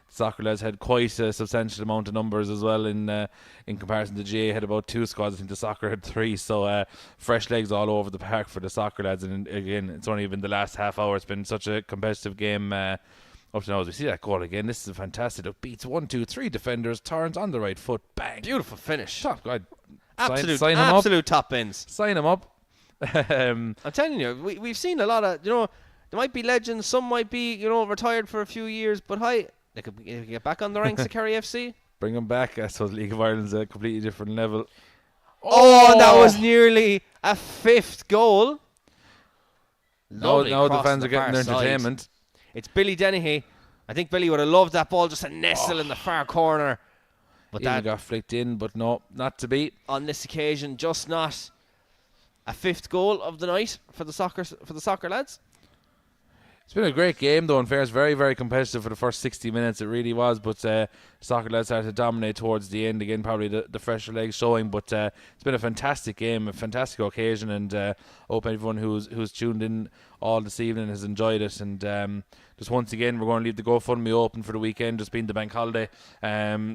soccer lads had quite a substantial amount of numbers as well. In comparison, the GA had about 2 squads. I think the soccer had 3. So fresh legs all over the park for the soccer lads. And again, it's only been the last half hour. It's been such a competitive game. Up to now, as we see that goal again, this is fantastic. It beats 1, 2, 3 defenders, turns on the right foot, bang. Beautiful finish. Top, God. Absolute top ends. Sign him up. I'm telling you, we've seen a lot of, there might be legends, some might be, retired for a few years, but they could get back on the ranks of Kerry FC. Bring them back. I suppose League of Ireland's a completely different level. Oh, that was nearly a 5th goal. Now the fans are getting their entertainment. It's Billy Dennehy. I think Billy would have loved that ball just to nestle in the far corner. But that got flicked in, but no, not to be. On this occasion, just not a 5th goal of the night for the soccer lads. It's been a great game, though. In fairness, very, very competitive for the first 60 minutes. It really was. But soccer lads started to dominate towards the end again. Probably the fresher legs showing. But it's been a fantastic game, a fantastic occasion, and I hope everyone who's tuned in all this evening has enjoyed it. And just once again, we're going to leave the GoFundMe open for the weekend, just being the bank holiday.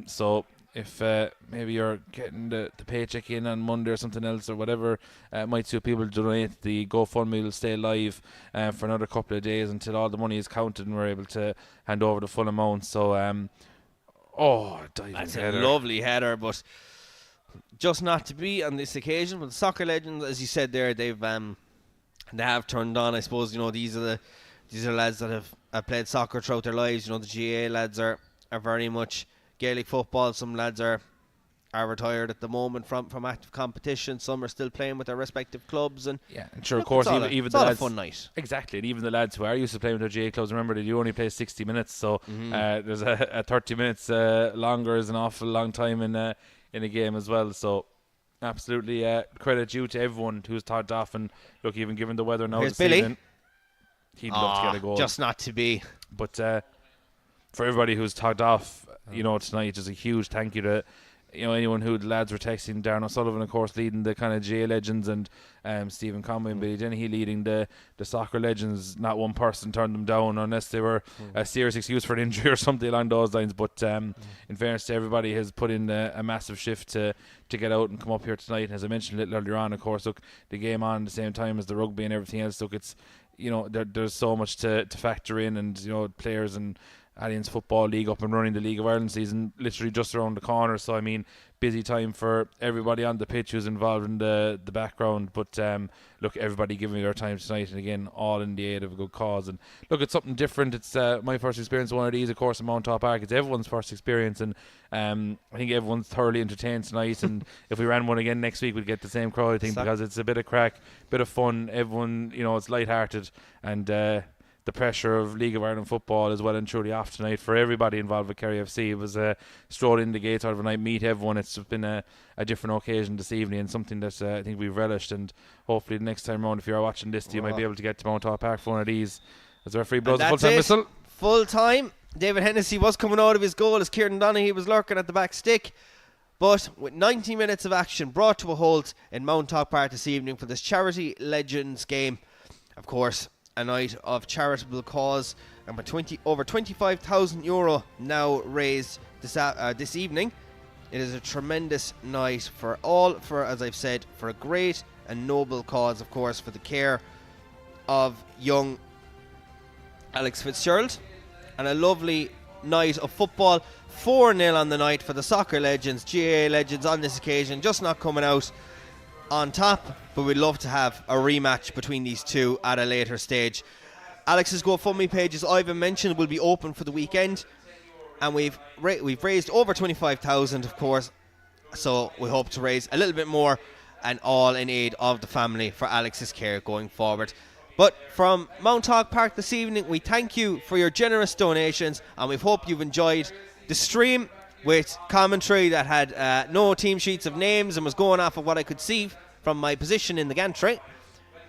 So if maybe you're getting the paycheck in on Monday or something else or whatever, might suit people to donate. The GoFundMe will stay live for another couple of days until all the money is counted and we're able to hand over the full amount. So, that's a lovely header, but just not to be on this occasion. But the Soccer Legends, as you said there, they have turned on. I suppose these are lads that have played soccer throughout their lives. The GA lads are very much Gaelic football. Some lads are retired at the moment from active competition. Some are still playing with their respective clubs, and of course, even the lads, a fun night. Exactly, and even the lads who are used to playing with their GA clubs, remember that you only play 60 minutes, so there's a 30 minutes longer is an awful long time in a game as well. So absolutely credit due to everyone who's togged off. And look, even given the weather now, Here's Billy. He'd love to get a goal, just not to be. But for everybody who's togged off, tonight, just a huge thank you to anyone who the lads were texting. Darren O'Sullivan, of course, leading the kind of GA Legends, and Stephen Conway and Billy Dennehy leading the Soccer Legends. Not one person turned them down unless they were a serious excuse for an injury or something along those lines. But in fairness to everybody, has put in a massive shift to get out and come up here tonight. And as I mentioned a little earlier on, of course, look, the game on at the same time as the rugby and everything else. Look, it's there's so much to factor in, and players and Alliance Football League up and running, the League of Ireland season literally just around the corner. So I mean, busy time for everybody on the pitch who's involved in the background. But look, everybody giving their time tonight, and again, all in the aid of a good cause. And look, it's something different. It's my first experience, one of these, of course, in Mount Top Park. It's everyone's first experience, and I think everyone's thoroughly entertained tonight. And if we ran one again next week, we'd get the same crowd, I think, because it's a bit of crack, bit of fun. Everyone, it's lighthearted, and the pressure of League of Ireland football is well and truly off tonight for everybody involved with Kerry FC. It was a stroll in the gates out of a night, meet everyone. It's been a different occasion this evening, and something that I think we've relished. And hopefully the next time around, if you're watching this, you might be able to get to Mount Top Park for one of these. As the referee blows the full-time whistle. Full time. David Hennessy was coming out of his goal as Kieran Donaghy was lurking at the back stick. But with 90 minutes of action brought to a halt in Mount Top Park this evening for this Charity Legends game, of course, a night of charitable cause, and with over €25,000 now raised this evening. It is a tremendous night as I've said, for a great and noble cause, of course, for the care of young Alex Fitzgerald, and a lovely night of football. 4-0 on the night for the Soccer Legends, GAA Legends on this occasion, just not coming out on top, but we'd love to have a rematch between these two at a later stage. Alex's GoFundMe page, as Ivan mentioned, will be open for the weekend, and we've raised over 25,000, of course, so we hope to raise a little bit more, and all in aid of the family for Alex's care going forward. But from Mount Hog Park this evening, we thank you for your generous donations, and we hope you've enjoyed the stream with commentary that had no team sheets of names and was going off of what I could see from my position in the gantry.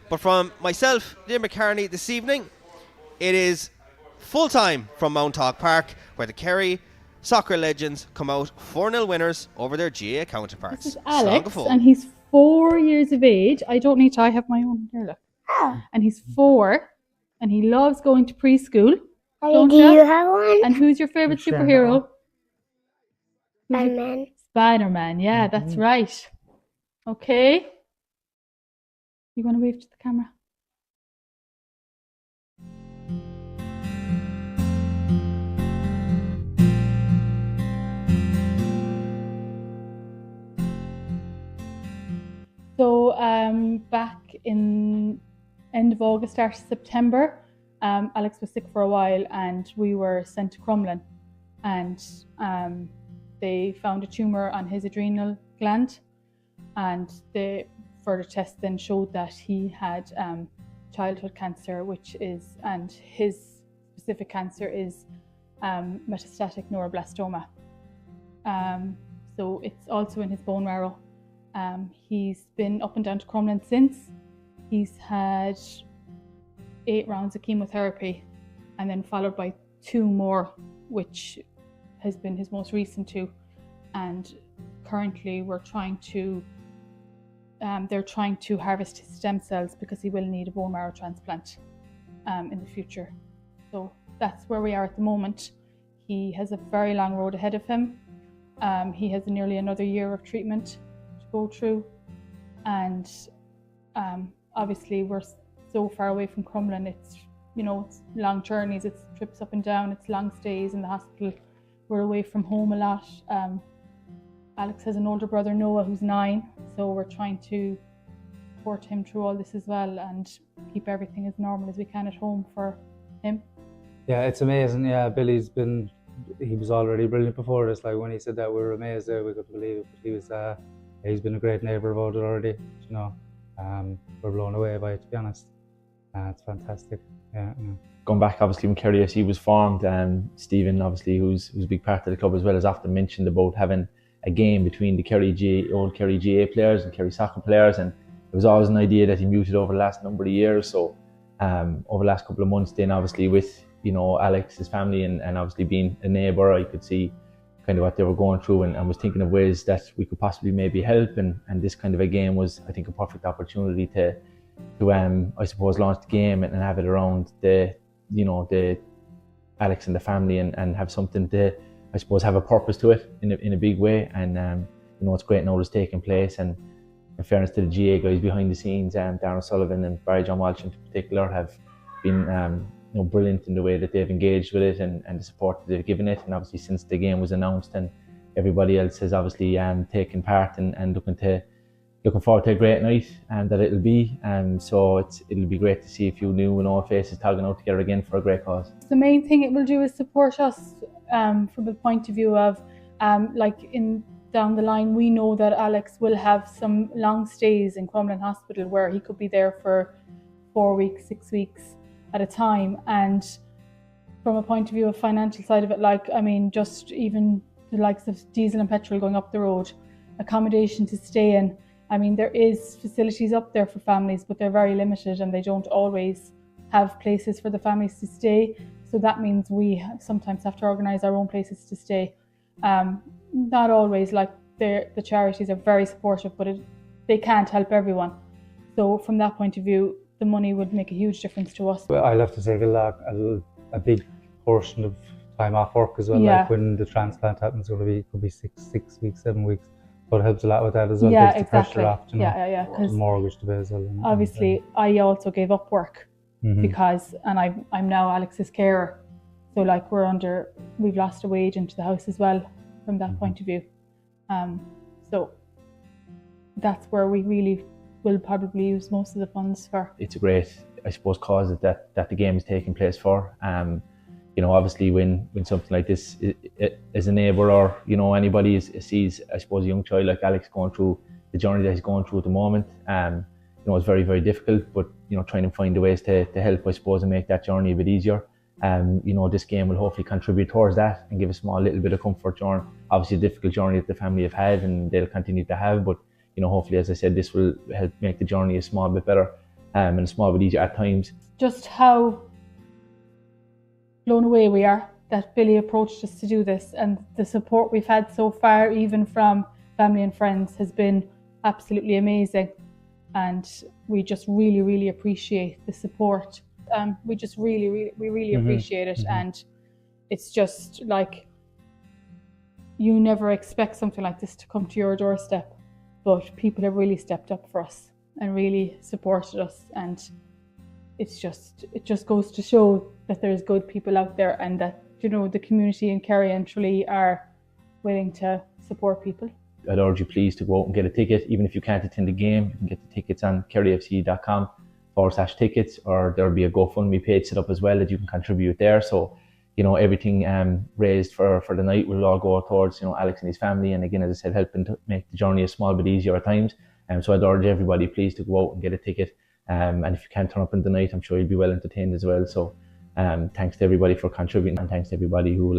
But from myself, Liam McCartney, this evening, it is full time from Mount Hog Park, where the Kerry Soccer Legends come out 4-0 winners over their GA counterparts. This is Alex, and he's 4 years of age. I have my own here, look. And he's 4, and he loves going to preschool. Do you have one? And who's your favourite superhero? Spider-Man. Spider-Man, yeah, that's right. Okay. You want to wave to the camera? So back in end of August, start of September, Alex was sick for a while, and we were sent to Crumlin, and they found a tumour on his adrenal gland, and the further tests then showed that he had childhood cancer, and his specific cancer is metastatic neuroblastoma. So it's also in his bone marrow. He's been up and down to Crumlin since. He's had 8 rounds of chemotherapy, and then followed by 2 more, which has been his most recent 2. And currently they're trying to harvest his stem cells because he will need a bone marrow transplant in the future. So that's where we are at the moment. He has a very long road ahead of him. He has nearly another year of treatment to go through, and obviously we're so far away from Crumlin. It's long journeys, it's trips up and down, it's long stays in the hospital. We're away from home a lot. Alex has an older brother, Noah, who's 9, so we're trying to support him through all this as well and keep everything as normal as we can at home for him. Yeah, it's amazing. Yeah, he was already brilliant before this. Like when he said that, we were amazed that we couldn't believe it. But he's been a great neighbour about it already. We're blown away by it, to be honest. It's fantastic. Yeah. Going back, obviously, when Kerry FC was formed, Stephen, obviously, who's a big part of the club as well, has often mentioned about having a game between the old Kerry GA players and Kerry soccer players, and it was always an idea that he muted over the last number of years. So over the last couple of months, then obviously with Alex, his family, and obviously being a neighbour, I could see kind of what they were going through, and was thinking of ways that we could possibly maybe help, and this kind of a game was, I think, a perfect opportunity to I suppose launch the game and have it around the Alex and the family, and have something to, I suppose, have a purpose to it in a big way. And it's great now it's taking place, and in fairness to the GA guys behind the scenes, Darren Sullivan and Barry John Walsh in particular have been brilliant in the way that they've engaged with it and the support that they've given it. And obviously since the game was announced, and everybody else has obviously taken part and looking forward to a great night that it'll be. So it'll be great to see a few new faces tagging out together again for a great cause. The main thing it will do is support us from the point of view of down the line, we know that Alex will have some long stays in Crumlin Hospital where he could be there for 4 weeks, 6 weeks at a time. And from a point of view of financial side of it, just even the likes of diesel and petrol going up the road, accommodation to stay in. There is facilities up there for families, but they're very limited and they don't always have places for the families to stay. So that means we sometimes have to organise our own places to stay. Not always, the charities are very supportive, but they can't help everyone. So from that point of view, the money would make a huge difference to us. Well, I'll have to take a big portion of time off work as well. Yeah. Like when the transplant happens, it could be 6 weeks, 7 weeks. So it helps a lot with that as well. Yeah, Takes exactly. the pressure off, Yeah. the mortgage to pay as well. Obviously, I also gave up work because, and I'm now Alex's carer. So we've lost a wage into the house as well from that point of view. So that's where we really will probably use most of the funds for. It's a great, I suppose, cause that the game is taking place for. Obviously when something like this is a neighbour or anybody sees, I suppose, a young child like Alex going through the journey that he's going through at the moment, it's very, very difficult, but trying to find the ways to help, I suppose, and make that journey a bit easier. This game will hopefully contribute towards that and give a small little bit of comfort during obviously a difficult journey that the family have had and they'll continue to have, but hopefully, as I said, this will help make the journey a small bit better and a small bit easier at times. Just how blown away we are that Billy approached us to do this, and the support we've had so far, even from family and friends, has been absolutely amazing, and we just really, really appreciate the support. We just really appreciate it, and it's just you never expect something like this to come to your doorstep, but people have really stepped up for us and really supported us, and it just goes to show that there's good people out there, and that the community in Kerry and Tralee are willing to support people. I'd urge you please to go out and get a ticket. Even if you can't attend the game, you can get the tickets on kerryfc.com/tickets, or there'll be a GoFundMe page set up as well that you can contribute there. So everything raised for the night will all go towards Alex and his family, and again, as I said, helping to make the journey a small bit easier at times. So I'd urge everybody please to go out and get a ticket, and if you can't turn up in the night, I'm sure you'll be well entertained as well. So thanks to everybody for contributing, and thanks to everybody who